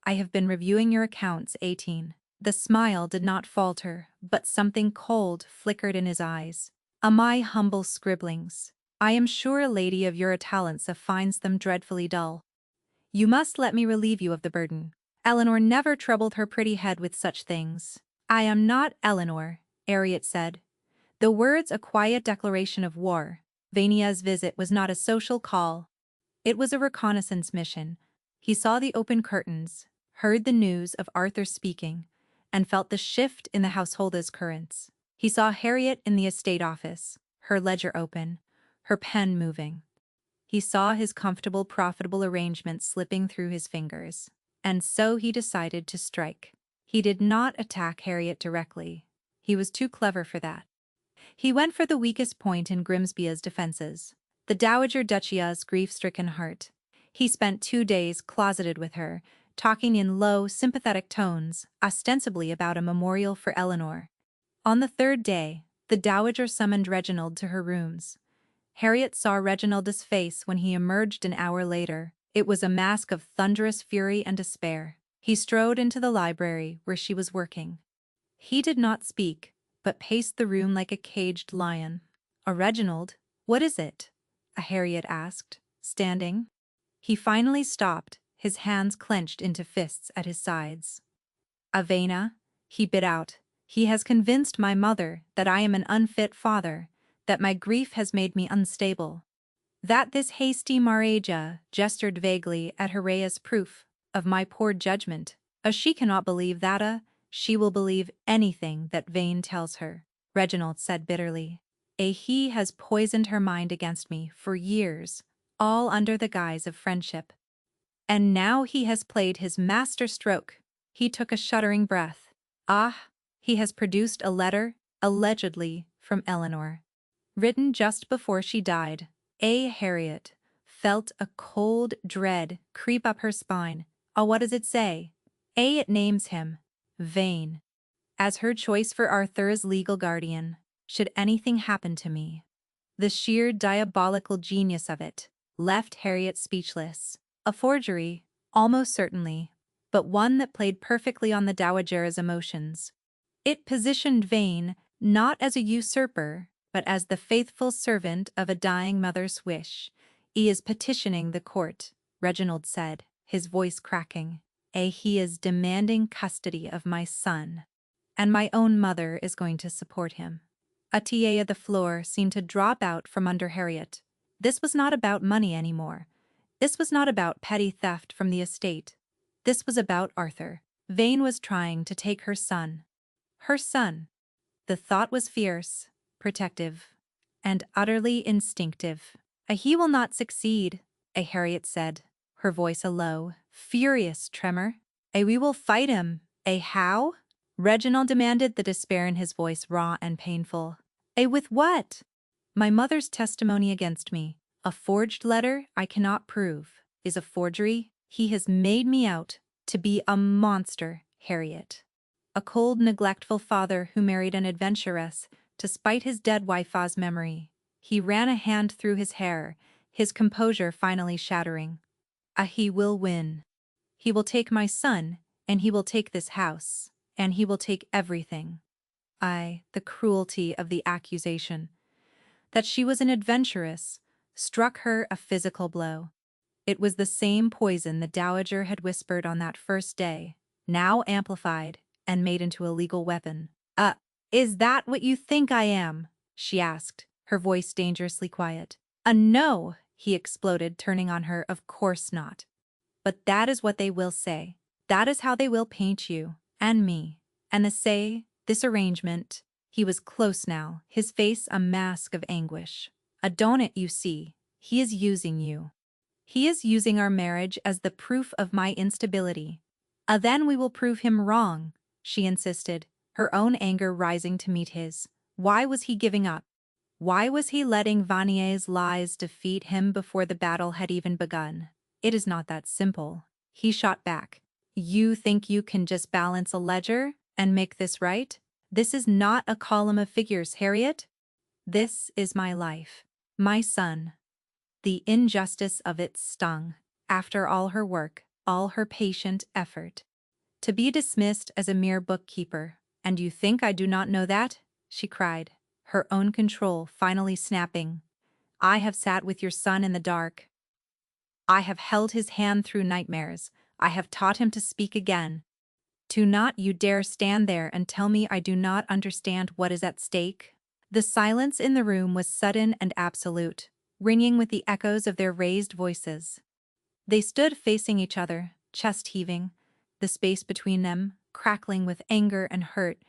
I have been reviewing your accounts, 18." The smile did not falter, but something cold flickered in his eyes. "My humble scribblings. I am sure a lady of your talents finds them dreadfully dull. You must let me relieve you of the burden." Eleanor never troubled her pretty head with such things. "I am not Eleanor," Harriet said. The words a quiet declaration of war. Vania's visit was not a social call. It was a reconnaissance mission. He saw the open curtains, heard the news of Arthur speaking, and felt the shift in the household's currents. He saw Harriet in the estate office, her ledger open, her pen moving. He saw his comfortable, profitable arrangements slipping through his fingers. And so he decided to strike. He did not attack Harriet directly. He was too clever for that. He went for the weakest point in Grimsby's defenses, the Dowager Duchess's grief-stricken heart. He spent 2 days closeted with her, talking in low, sympathetic tones, ostensibly about a memorial for Eleanor. On the 3rd day, the Dowager summoned Reginald to her rooms. Harriet saw Reginald's face when he emerged an hour later. It was a mask of thunderous fury and despair. He strode into the library where she was working. He did not speak, but paced the room like a caged lion. "Reginald, what is it?" Harriet asked, standing. He finally stopped, his hands clenched into fists at his sides. "Avena," he bit out, "he has convinced my mother that I am an unfit father, that my grief has made me unstable. That this hasty marriage," gestured vaguely at Horace's proof of my poor judgment. "She cannot believe that, she will believe anything that Vane tells her," Reginald said bitterly. "He has poisoned her mind against me for years, all under the guise of friendship. And now he has played his master stroke." He took a shuddering breath. He has produced a letter, allegedly from Eleanor, written just before she died. Harriet felt a cold dread creep up her spine. What does it say?" It names him, Vane, as her choice for Arthur's legal guardian, should anything happen to me. The sheer diabolical genius of it left Harriet speechless. A forgery, almost certainly, but one that played perfectly on the dowager's emotions. It positioned Vane not as a usurper, but as the faithful servant of a dying mother's wish. "He is petitioning the court," Reginald said, his voice cracking. "He is demanding custody of my son. And my own mother is going to support him." The floor seemed to drop out from under Harriet. This was not about money anymore. This was not about petty theft from the estate. This was about Arthur. Vane was trying to take her son. Her son. The thought was fierce, protective, and utterly instinctive. "He will not succeed," Harriet said, her voice a low, furious tremor. "We will fight him." "How?" Reginald demanded, the despair in his voice raw and painful. With what?" "My mother's testimony against me. A forged letter I cannot prove is a forgery. He has made me out to be a monster, Harriet. A cold, neglectful father who married an adventuress to spite his dead wife's memory." He ran a hand through his hair, his composure finally shattering. He will win. He will take my son, and he will take this house, and he will take everything." The cruelty of the accusation. That she was an adventuress struck her a physical blow. It was the same poison the Dowager had whispered on that first day, now amplified and made into a legal weapon. Is that what you think I am?" she asked, her voice dangerously quiet. No," he exploded, turning on her. "Of course not. But that is what they will say. That is how they will paint you, and me, and this arrangement." He was close now, his face a mask of anguish. "Adonit, you see, he is using you. He is using our marriage as the proof of my instability. Then we will prove him wrong," she insisted, her own anger rising to meet his. Why was he giving up? Why was he letting Vanier's lies defeat him before the battle had even begun? "It is not that simple," he shot back. "You think you can just balance a ledger and make this right? This is not a column of figures, Harriet. This is my life. My son." The injustice of it stung. After all her work, all her patient effort. To be dismissed as a mere bookkeeper. "And you think I do not know that?" she cried, her own control finally snapping. "I have sat with your son in the dark. I have held his hand through nightmares. I have taught him to speak again. Do not you dare stand there and tell me I do not understand what is at stake." The silence in the room was sudden and absolute, ringing with the echoes of their raised voices. They stood facing each other, chest heaving, the space between them crackling with anger and hurt,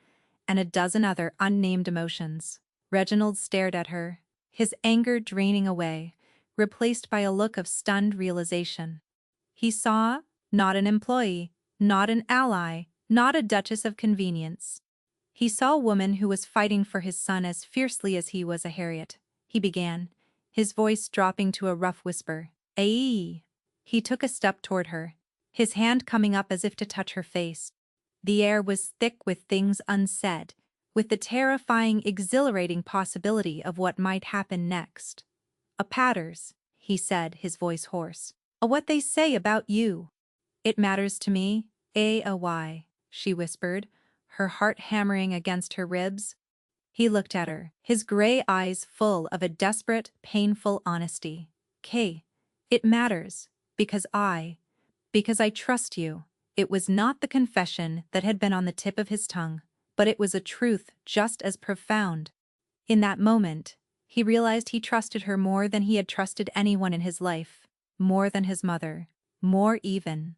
and a dozen other unnamed emotions. Reginald stared at her, his anger draining away, replaced by a look of stunned realization. He saw, not an employee, not an ally, not a Duchess of convenience. He saw a woman who was fighting for his son as fiercely as he was a Harriet. He began, his voice dropping to a rough whisper. "Aye." He took a step toward her, his hand coming up as if to touch her face. The air was thick with things unsaid, with the terrifying, exhilarating possibility of what might happen next. "A patters," he said, his voice hoarse. "A what they say about you." "It matters to me, why," she whispered, her heart hammering against her ribs. He looked at her, his gray eyes full of a desperate, painful honesty. "Kay, it matters, because I trust you." It was not the confession that had been on the tip of his tongue, but it was a truth just as profound. In that moment, he realized he trusted her more than he had trusted anyone in his life, more than his mother, more even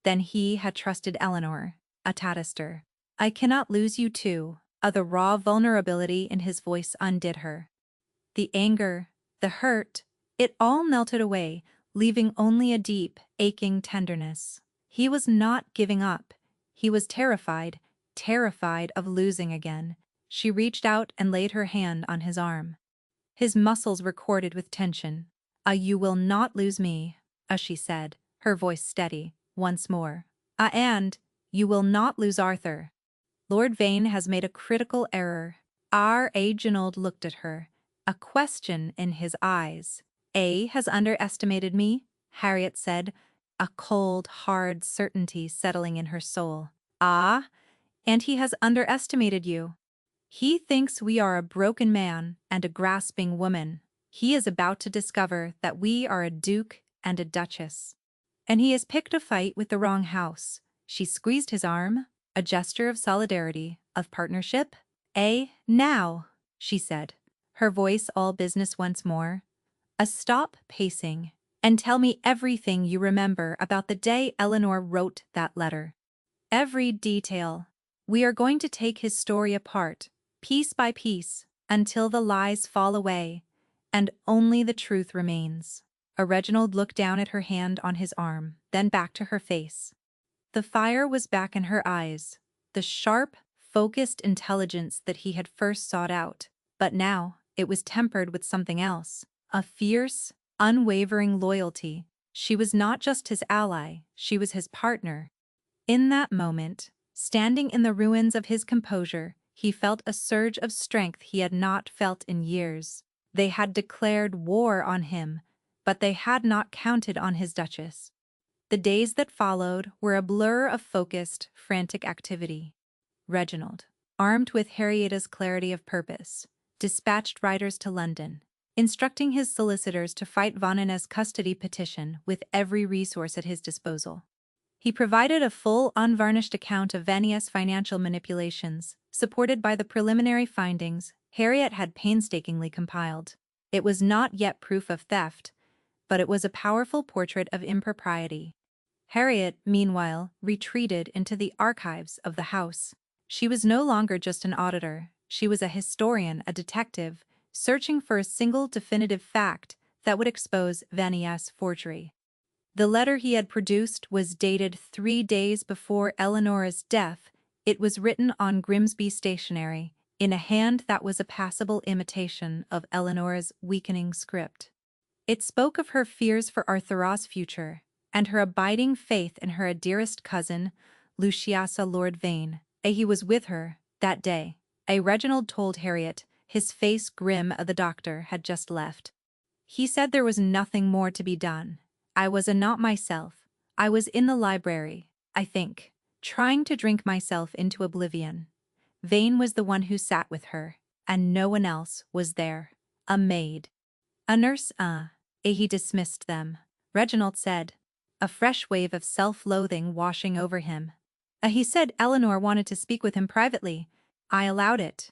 than he had trusted Eleanor, a Tavister. "I cannot lose you too." The raw vulnerability in his voice undid her. The anger, the hurt, it all melted away, leaving only a deep, aching tenderness. He was not giving up. He was terrified of losing again. She reached out and laid her hand on his arm. His muscles were corded with tension. You will not lose me," she said, her voice steady, once more. And you will not lose Arthur. Lord Vane has made a critical error." Reginald looked at her, a question in his eyes. Has underestimated me," Harriet said, a cold, hard certainty settling in her soul. And he has underestimated you. He thinks we are a broken man and a grasping woman. He is about to discover that we are a duke and a duchess. And he has picked a fight with the wrong house." She squeezed his arm, a gesture of solidarity, of partnership. Now," she said, her voice all business once more. "Stop pacing, and tell me everything you remember about the day Eleanor wrote that letter. Every detail. We are going to take his story apart, piece by piece, until the lies fall away, and only the truth remains." Reginald looked down at her hand on his arm, then back to her face. The fire was back in her eyes, the sharp, focused intelligence that he had first sought out, but now it was tempered with something else, a fierce, unwavering loyalty. She was not just his ally, she was his partner. In that moment, standing in the ruins of his composure, he felt a surge of strength he had not felt in years. They had declared war on him, but they had not counted on his Duchess. The days that followed were a blur of focused, frantic activity. Reginald, armed with Harrieta's clarity of purpose, dispatched riders to London, instructing his solicitors to fight Vanina's custody petition with every resource at his disposal. He provided a full, unvarnished account of Vania's financial manipulations, supported by the preliminary findings Harriet had painstakingly compiled. It was not yet proof of theft, but it was a powerful portrait of impropriety. Harriet, meanwhile, retreated into the archives of the house. She was no longer just an auditor, she was a historian, a detective, searching for a single definitive fact that would expose Vania's forgery. The letter he had produced was dated 3 days before Eleanor's death. It was written on Grimsby stationery, in a hand that was a passable imitation of Eleanor's weakening script. It spoke of her fears for Arthur's future, and her abiding faith in her dearest cousin, Luciasa Lord Vane. He was with her, that day. Reginald told Harriet, his face grim. The doctor had just left. He said there was nothing more to be done. I was not myself. I was in the library, I think, trying to drink myself into oblivion. Vane was the one who sat with her, and no one else was there. A maid. A nurse, he dismissed them. Reginald said, a fresh wave of self-loathing washing over him. He said Eleanor wanted to speak with him privately. I allowed it.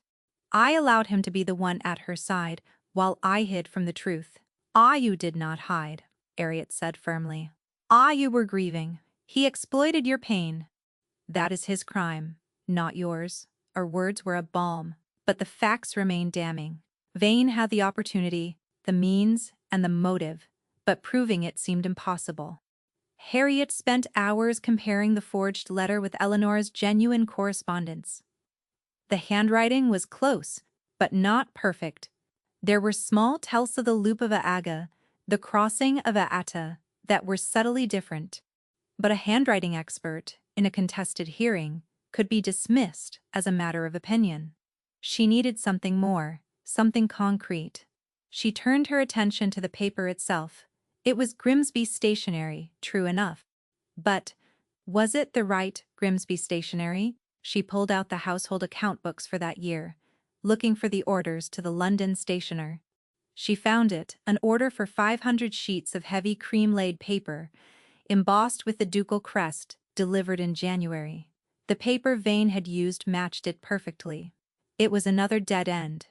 I allowed him to be the one at her side, while I hid from the truth. You did not hide, Harriet said firmly. You were grieving. He exploited your pain. That is his crime, not yours. Her words were a balm, but the facts remained damning. Vane had the opportunity, the means, and the motive, but proving it seemed impossible. Harriet spent hours comparing the forged letter with Eleanor's genuine correspondence. The handwriting was close, but not perfect. There were small tells of the loop of a aga, the crossing of a ata, that were subtly different. But a handwriting expert, in a contested hearing, could be dismissed as a matter of opinion. She needed something more, something concrete. She turned her attention to the paper itself. It was Grimsby stationery, true enough. But was it the right Grimsby stationery? She pulled out the household account books for that year, looking for the orders to the London stationer. She found it, an order for 500 sheets of heavy cream-laid paper, embossed with the ducal crest, delivered in January. The paper Vane had used matched it perfectly. It was another dead end.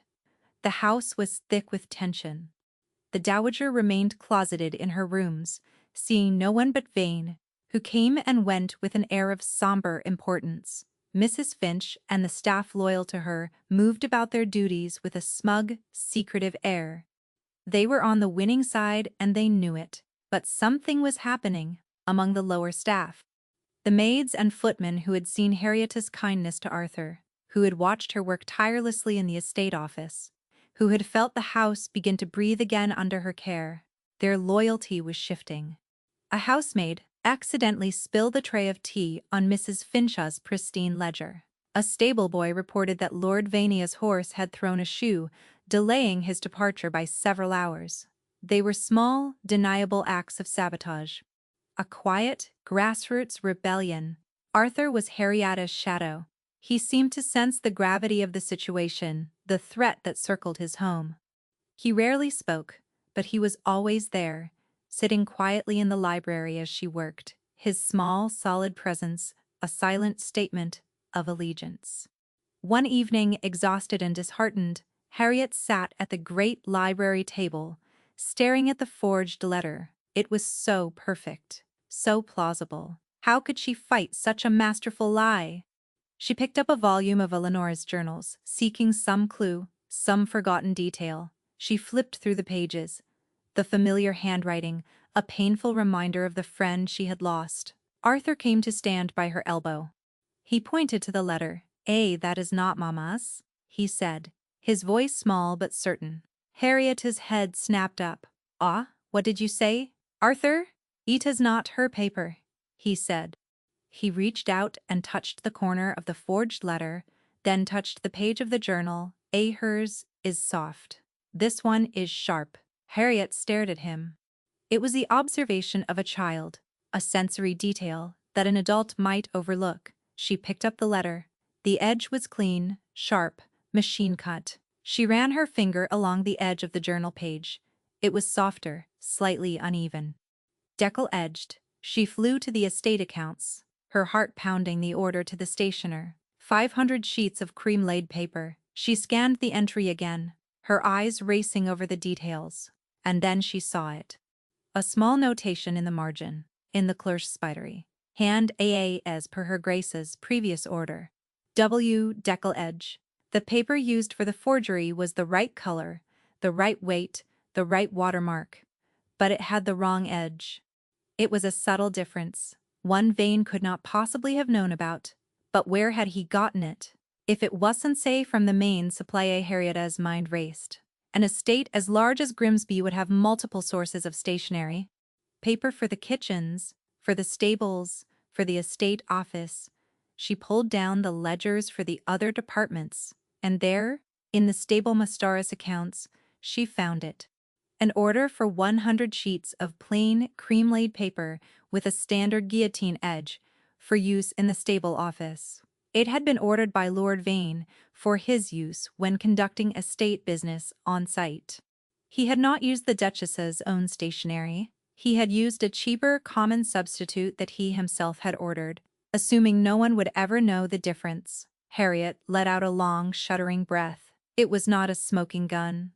The house was thick with tension. The dowager remained closeted in her rooms, seeing no one but Vane, who came and went with an air of somber importance. Mrs. Finch and the staff loyal to her moved about their duties with a smug, secretive air. They were on the winning side and they knew it, but something was happening among the lower staff. The maids and footmen who had seen Harriet's kindness to Arthur, who had watched her work tirelessly in the estate office, who had felt the house begin to breathe again under her care, their loyalty was shifting. A housemaid accidentally spilled the tray of tea on Mrs. Finch's pristine ledger. A stable boy reported that Lord Vania's horse had thrown a shoe, delaying his departure by several hours. They were small, deniable acts of sabotage. A quiet, grassroots rebellion. Arthur was Harrietta's shadow. He seemed to sense the gravity of the situation, the threat that circled his home. He rarely spoke, but he was always there, sitting quietly in the library as she worked, his small, solid presence a silent statement of allegiance. One evening, exhausted and disheartened, Harriet sat at the great library table, staring at the forged letter. It was so perfect, so plausible. How could she fight such a masterful lie? She picked up a volume of Eleanor's journals, seeking some clue, some forgotten detail. She flipped through the pages. The familiar handwriting, a painful reminder of the friend she had lost. Arthur came to stand by her elbow. He pointed to the letter. That is not Mamma's, he said, his voice small but certain. Harriet's head snapped up. What did you say, Arthur? It is not her paper, he said. He reached out and touched the corner of the forged letter, then touched the page of the journal. Hers is soft. This one is sharp. Harriet stared at him. It was the observation of a child, a sensory detail that an adult might overlook. She picked up the letter. The edge was clean, sharp, machine-cut. She ran her finger along the edge of the journal page. It was softer, slightly uneven. Deckle-edged, she flew to the estate accounts, her heart pounding the order to the stationer. 500 sheets of cream-laid paper. She scanned the entry again, her eyes racing over the details. And then she saw it. A small notation in the margin, in the clerk's spidery. Hand AA as per her Grace's previous order. W. Deckle-edge. The paper used for the forgery was the right color, the right weight, the right watermark. But it had the wrong edge. It was a subtle difference, one Vane could not possibly have known about. But where had he gotten it? If it wasn't say from the main supply, Harrieta's mind raced. An estate as large as Grimsby would have multiple sources of stationery. Paper for the kitchens, for the stables, for the estate office. She pulled down the ledgers for the other departments, and there, in the stable master's accounts, she found it. An order for 100 sheets of plain, cream-laid paper with a standard guillotine edge for use in the stable office. It had been ordered by Lord Vane for his use when conducting estate business on site. He had not used the Duchess's own stationery. He had used a cheaper common substitute that he himself had ordered, assuming no one would ever know the difference. Harriet let out a long, shuddering breath. It was not a smoking gun,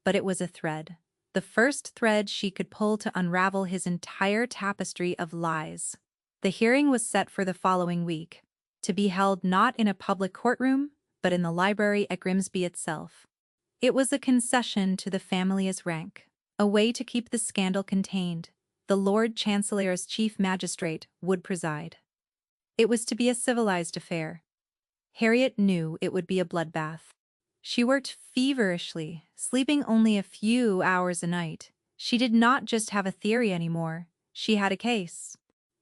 but it was a thread. The first thread she could pull to unravel his entire tapestry of lies. The hearing was set for the following week, to be held not in a public courtroom, but in the library at Grimsby itself. It was a concession to the family's rank, a way to keep the scandal contained. The Lord Chancellor's chief magistrate would preside. It was to be a civilized affair. Harriet knew it would be a bloodbath. She worked feverishly, sleeping only a few hours a night. She did not just have a theory anymore, she had a case.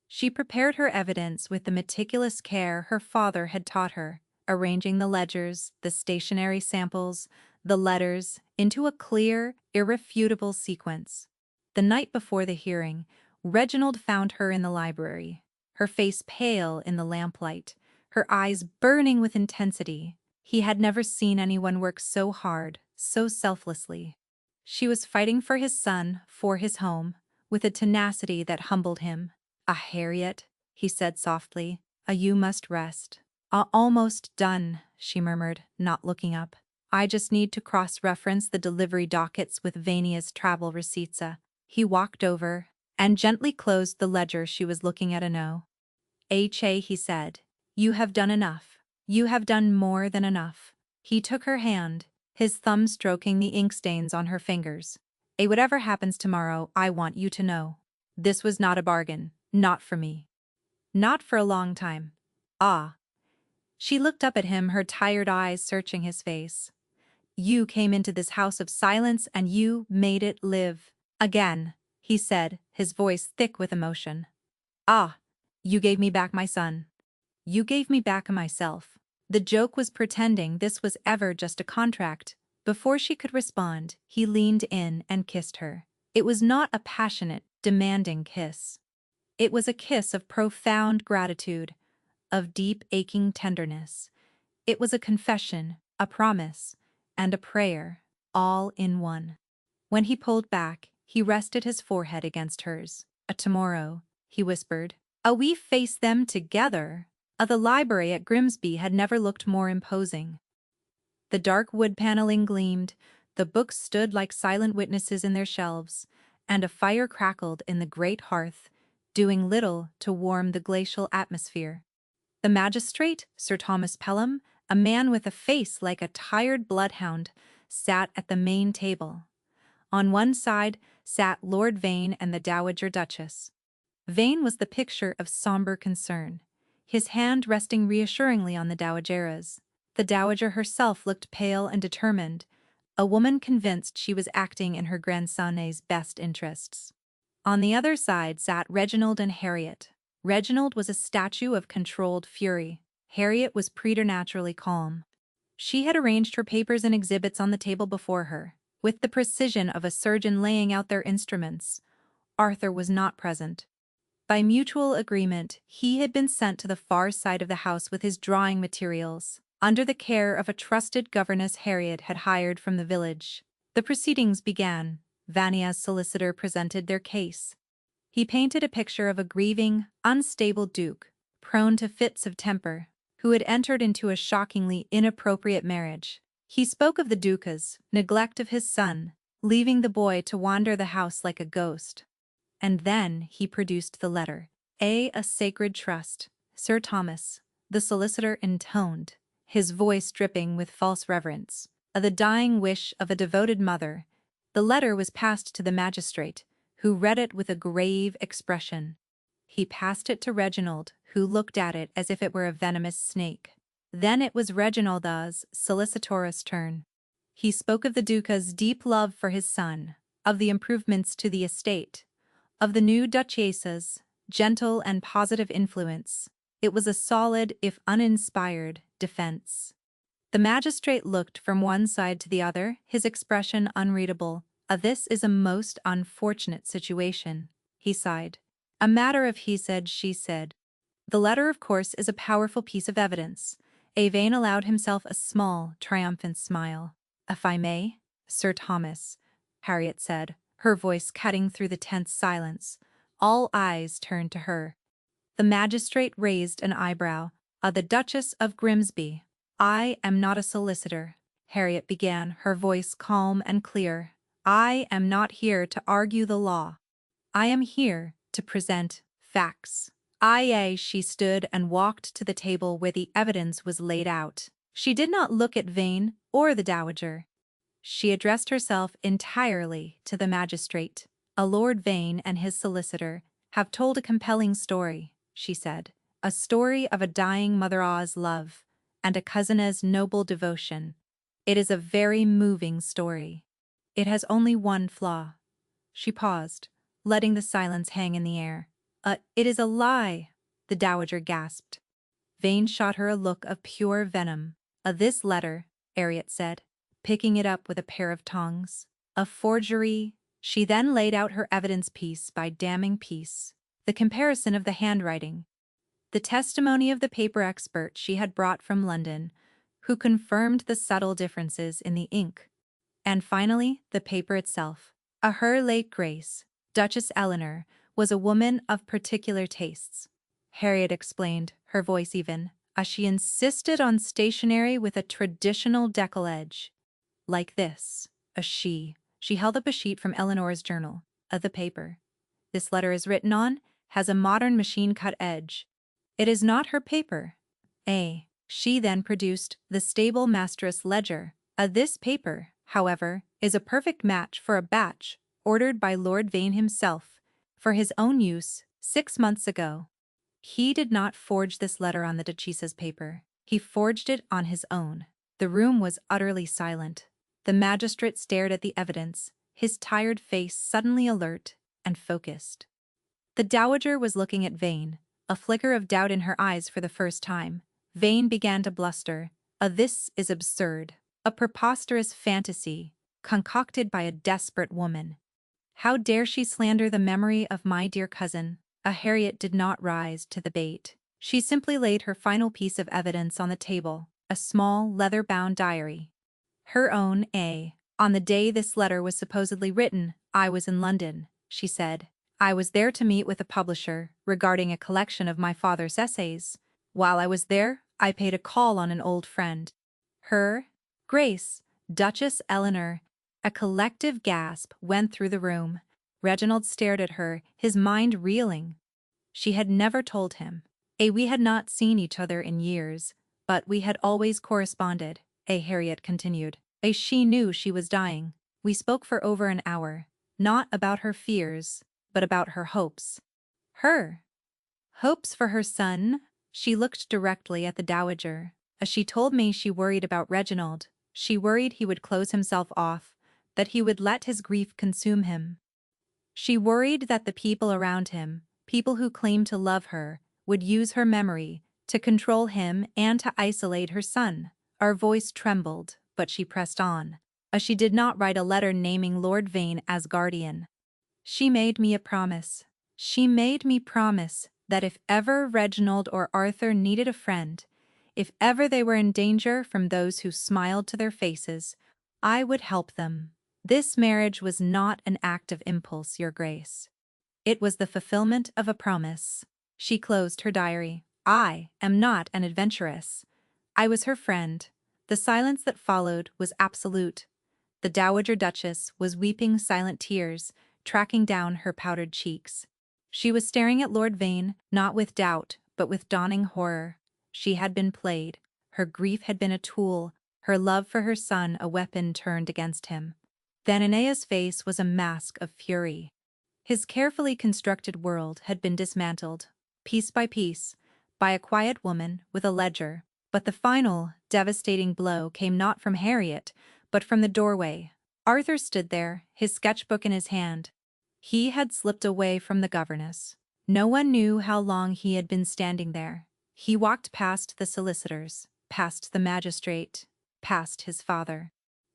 She prepared her evidence with the meticulous care her father had taught her, arranging the ledgers, the stationery samples, the letters, into a clear, irrefutable sequence. The night before the hearing, Reginald found her in the library, her face pale in the lamplight, her eyes burning with intensity. He had never seen anyone work so hard, so selflessly. She was fighting for his son, for his home, with a tenacity that humbled him. Harriet," he said softly, "you must rest." Almost done," she murmured, not looking up. "I just need to cross-reference the delivery dockets with Vania's travel receipts." He walked over and gently closed the ledger she was looking at anew. He said, "You have done enough. You have done more than enough." He took her hand, his thumb stroking the ink stains on her fingers. Whatever happens tomorrow, I want you to know. This was not a bargain, not for me. Not for a long time. Ah. She looked up at him, her tired eyes searching his face. "You came into this house of silence and you made it live. Again," he said, his voice thick with emotion. You gave me back my son. You gave me back myself." The joke was pretending this was ever just a contract. Before she could respond, he leaned in and kissed her. It was not a passionate, demanding kiss. It was a kiss of profound gratitude, of deep, aching tenderness. It was a confession, a promise, and a prayer, all in one. When he pulled back, he rested his forehead against hers. Tomorrow," he whispered. We face them together." The library at Grimsby had never looked more imposing. The dark wood paneling gleamed, the books stood like silent witnesses in their shelves, and a fire crackled in the great hearth, doing little to warm the glacial atmosphere. The magistrate, Sir Thomas Pelham, a man with a face like a tired bloodhound, sat at the main table. On one side sat Lord Vane and the Dowager Duchess. Vane was the picture of somber concern, his hand resting reassuringly on the Dowager's. The Dowager herself looked pale and determined, a woman convinced she was acting in her grandson's best interests. On the other side sat Reginald and Harriet. Reginald was a statue of controlled fury. Harriet was preternaturally calm. She had arranged her papers and exhibits on the table before her, with the precision of a surgeon laying out their instruments. Arthur was not present. By mutual agreement, he had been sent to the far side of the house with his drawing materials. under the care of a trusted governess Harriet had hired from the village. The proceedings began. Vania's solicitor presented their case. He painted a picture of a grieving, unstable duke, prone to fits of temper, who had entered into a shockingly inappropriate marriage. He spoke of the Duchess' neglect of his son, leaving the boy to wander the house like a ghost. And then he produced the letter. A sacred trust, Sir Thomas, the solicitor intoned, his voice dripping with false reverence. The dying wish of a devoted mother. The letter was passed to the magistrate, who read it with a grave expression. He passed it to Reginald, who looked at it as if it were a venomous snake. Then it was Reginald's solicitor's turn. He spoke of the Duca's deep love for his son, of the improvements to the estate, of the new Duchess's gentle and positive influence. It was a solid, if uninspired, defense. The magistrate looked from one side to the other, his expression unreadable. This is a most unfortunate situation," he sighed. "A matter of he said, she said. The letter, of course, is a powerful piece of evidence." Vane allowed himself a small, triumphant smile. "If I may, Sir Thomas," Harriet said, her voice cutting through the tense silence. All eyes turned to her. The magistrate raised an eyebrow. The Duchess of Grimsby." "I am not a solicitor," Harriet began, her voice calm and clear. "I am not here to argue the law. I am here to present facts." She stood and walked to the table where the evidence was laid out. She did not look at Vane or the dowager. She addressed herself entirely to the magistrate. "Lord Vane and his solicitor have told a compelling story," she said. "A story of a dying mother-in-law's love and a cousin's noble devotion. It is a very moving story. It has only one flaw." She paused, letting the silence hang in the air. It is a lie," the dowager gasped. Vane shot her a look of pure venom. "This letter," Harriet said, picking it up with a pair of tongs. "A forgery." She then laid out her evidence piece by damning piece. The comparison of the handwriting, the testimony of the paper expert she had brought from London, who confirmed the subtle differences in the ink, and finally the paper itself. Her late Grace, Duchess Eleanor, was a woman of particular tastes, Harriet explained, her voice even, as she insisted on stationery with a traditional decal edge. Like this. She held up a sheet from Eleanor's journal. The paper this letter is written on has a modern machine-cut edge. It is not her paper. She then produced the stable master's ledger. This paper, however, is a perfect match for a batch ordered by Lord Vane himself for his own use 6 months ago. He did not forge this letter on the Duchess's paper. He forged it on his own. The room was utterly silent. The magistrate stared at the evidence, his tired face suddenly alert and focused. The dowager was looking at Vane, a flicker of doubt in her eyes for the first time. Vane began to bluster. This is absurd. A preposterous fantasy, concocted by a desperate woman. How dare she slander the memory of my dear cousin? Harriet did not rise to the bait. She simply laid her final piece of evidence on the table, a small, leather-bound diary. Her own. On the day this letter was supposedly written, I was in London, she said. I was there to meet with a publisher regarding a collection of my father's essays. While I was there, I paid a call on an old friend. Her Grace, Duchess Eleanor. A collective gasp went through the room. Reginald stared at her, his mind reeling. She had never told him. We had not seen each other in years, but we had always corresponded, Harriet continued. She knew she was dying. We spoke for over an hour, not about her fears, but about her hopes. Her hopes for her son? She looked directly at the dowager. She told me she worried about Reginald. She worried he would close himself off, that he would let his grief consume him. She worried that the people around him, people who claimed to love her, would use her memory to control him and to isolate her son. Her voice trembled, but she pressed on. She did not write a letter naming Lord Vane as guardian. She made me a promise. She made me promise that if ever Reginald or Arthur needed a friend, If ever they were in danger from those who smiled to their faces, I would help them. This marriage was not an act of impulse, Your Grace. It was the fulfillment of a promise. She closed her diary. I am not an adventuress. I was her friend. The silence that followed was absolute. The Dowager Duchess was weeping silent tears, tracking down her powdered cheeks. She was staring at Lord Vane, not with doubt, but with dawning horror. She had been played. Her grief had been a tool, her love for her son a weapon turned against him. Then Aeneas's face was a mask of fury. His carefully constructed world had been dismantled, piece by piece, by a quiet woman with a ledger. But the final, devastating blow came not from Harriet, but from the doorway. Arthur stood there, his sketchbook in his hand. He had slipped away from the governess. No one knew how long he had been standing there. He walked past the solicitors, past the magistrate, past his father.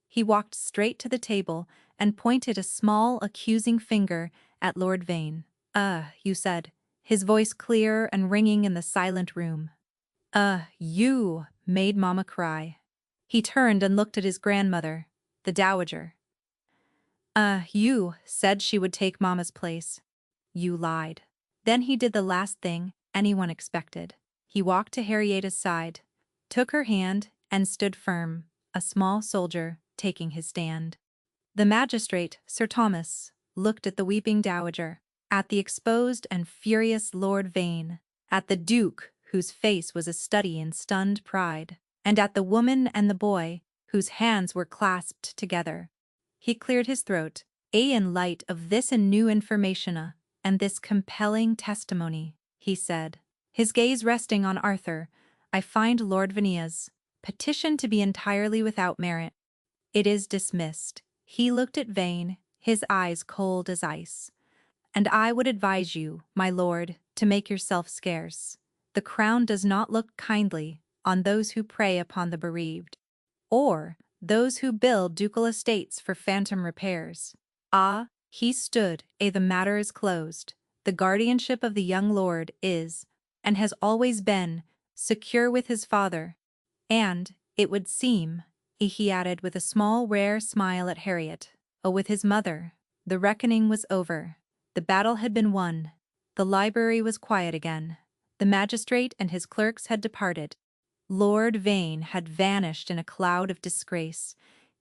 He walked straight to the table and pointed a small, accusing finger at Lord Vane. You said, his voice clear and ringing in the silent room. You made Mama cry. He turned and looked at his grandmother, the Dowager. You said she would take Mama's place. You lied. Then he did the last thing anyone expected. He walked to Harrieta's side, took her hand, and stood firm, a small soldier taking his stand. The magistrate, Sir Thomas, looked at the weeping dowager, at the exposed and furious Lord Vane, at the Duke, whose face was a study in stunned pride, and at the woman and the boy, whose hands were clasped together. He cleared his throat. In light of this and new information, and this compelling testimony, he said, his gaze resting on Arthur, I find Lord Vanea's petition to be entirely without merit. It is dismissed. He looked at Vane, his eyes cold as ice. And I would advise you, my lord, to make yourself scarce. The crown does not look kindly on those who prey upon the bereaved, or those who build ducal estates for phantom repairs. He stood, the matter is closed. The guardianship of the young lord is, and has always been, secure with his father. And, it would seem, he added with a small rare smile at Harriet, with his mother. The reckoning was over. The battle had been won. The library was quiet again. The magistrate and his clerks had departed. Lord Vane had vanished in a cloud of disgrace,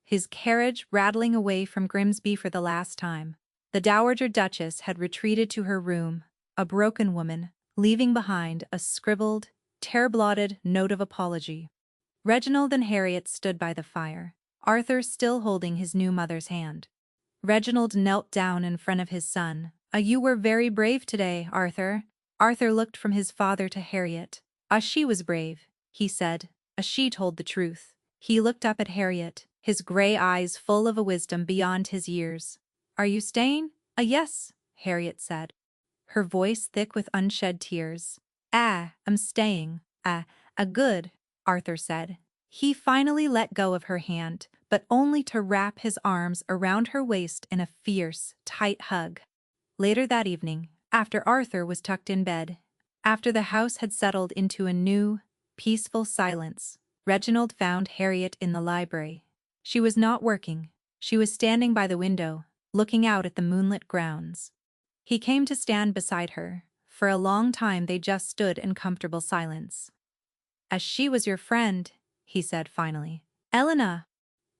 his carriage rattling away from Grimsby for the last time. The Dowager Duchess had retreated to her room, a broken woman, leaving behind a scribbled, tear-blotted note of apology. Reginald and Harriet stood by the fire, Arthur still holding his new mother's hand. Reginald knelt down in front of his son. You were very brave today, Arthur. Arthur looked from his father to Harriet. She was brave, he said. She told the truth. He looked up at Harriet, his gray eyes full of a wisdom beyond his years. Are you staying? Yes, Harriet said, her voice thick with unshed tears. I'm staying. Good, Arthur said. He finally let go of her hand, but only to wrap his arms around her waist in a fierce, tight hug. Later that evening, after Arthur was tucked in bed, after the house had settled into a new, peaceful silence, Reginald found Harriet in the library. She was not working. She was standing by the window, looking out at the moonlit grounds. He came to stand beside her. For a long time they just stood in comfortable silence. As she was your friend, he said finally. Elena,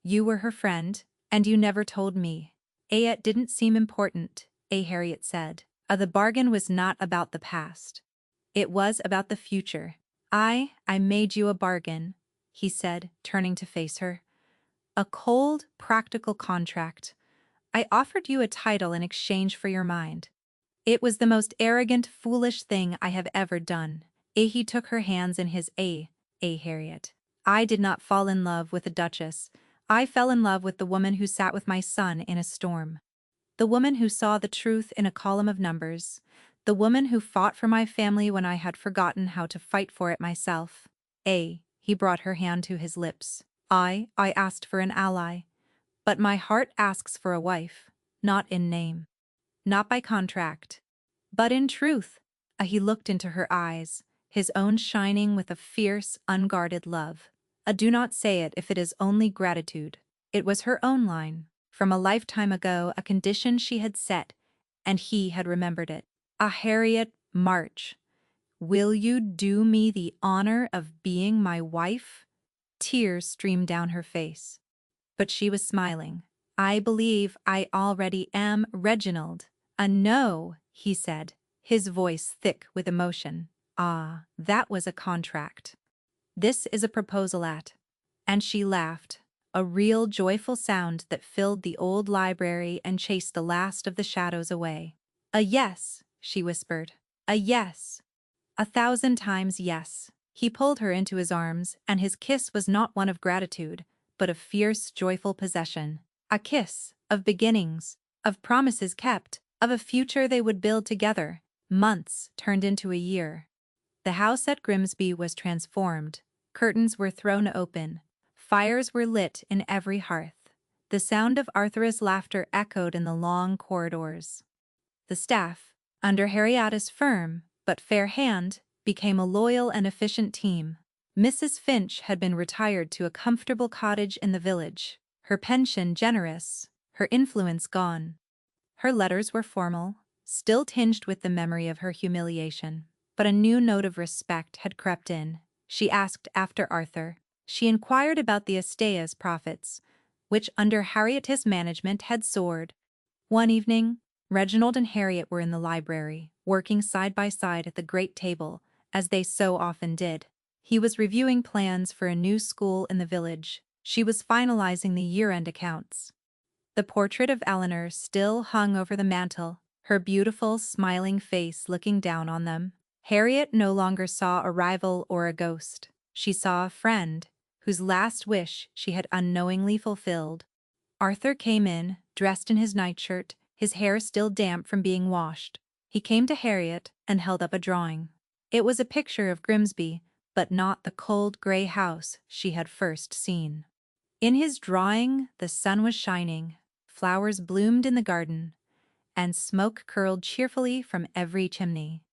you were her friend, and you never told me. It didn't seem important, Harriet said. The bargain was not about the past. It was about the future. I made you a bargain, he said, turning to face her. A cold, practical contract. I offered you a title in exchange for your mind. It was the most arrogant, foolish thing I have ever done. He took her hands in his. Harriet. I did not fall in love with the Duchess. I fell in love with the woman who sat with my son in a storm. The woman who saw the truth in a column of numbers. The woman who fought for my family when I had forgotten how to fight for it myself. He brought her hand to his lips. I asked for an ally. But my heart asks for a wife, not in name. Not by contract, but in truth. He looked into her eyes, his own shining with a fierce, unguarded love. Do not say it if it is only gratitude. It was her own line, from a lifetime ago, a condition she had set, and he had remembered it. Harriet March, will you do me the honor of being my wife? Tears streamed down her face. But she was smiling. I believe I already am, Reginald. No, he said, his voice thick with emotion. Ah, that was a contract. This is a proposal at. And she laughed, a real joyful sound that filled the old library and chased the last of the shadows away. A yes, she whispered. A yes. 1,000 times yes. He pulled her into his arms, and his kiss was not one of gratitude, but of fierce, joyful possession. A kiss, of beginnings, of promises kept, of a future they would build together. Months turned into a year. The house at Grimsby was transformed. Curtains were thrown open. Fires were lit in every hearth. The sound of Arthur's laughter echoed in the long corridors. The staff, under Harrietta's firm but fair hand, became a loyal and efficient team. Mrs. Finch had been retired to a comfortable cottage in the village, her pension generous, her influence gone. Her letters were formal, still tinged with the memory of her humiliation, but a new note of respect had crept in. She asked after Arthur. She inquired about the Estaya's profits, which under Harrietta's management had soared. One evening, Reginald and Harriet were in the library, working side by side at the great table, as they so often did. He was reviewing plans for a new school in the village. She was finalizing the year-end accounts. The portrait of Eleanor still hung over the mantel, her beautiful, smiling face looking down on them. Harriet no longer saw a rival or a ghost. She saw a friend, whose last wish she had unknowingly fulfilled. Arthur came in, dressed in his nightshirt, his hair still damp from being washed. He came to Harriet and held up a drawing. It was a picture of Grimsby, but not the cold gray house she had first seen. In his drawing, the sun was shining, flowers bloomed in the garden, and smoke curled cheerfully from every chimney.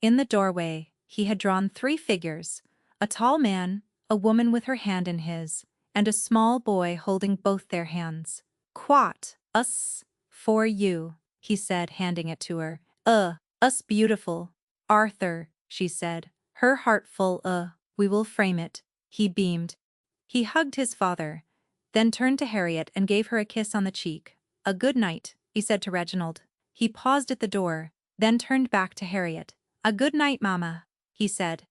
In the doorway, he had drawn 3 figures, a tall man, a woman with her hand in his, and a small boy holding both their hands. Quat, us, for you, he said, handing it to her. Us beautiful. Arthur, she said, her heart full. We will frame it. He beamed. He hugged his father, then turned to Harriet and gave her a kiss on the cheek. A good night, he said to Reginald. He paused at the door, then turned back to Harriet. A good night, Mama, he said.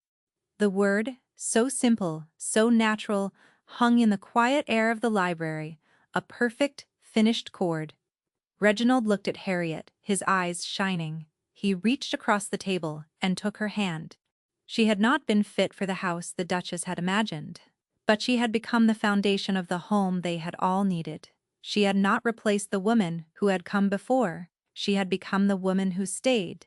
The word, so simple, so natural, hung in the quiet air of the library, a perfect, finished chord. Reginald looked at Harriet, his eyes shining. He reached across the table and took her hand. She had not been fit for the house the Duchess had imagined, but she had become the foundation of the home they had all needed. She had not replaced the woman who had come before. She had become the woman who stayed.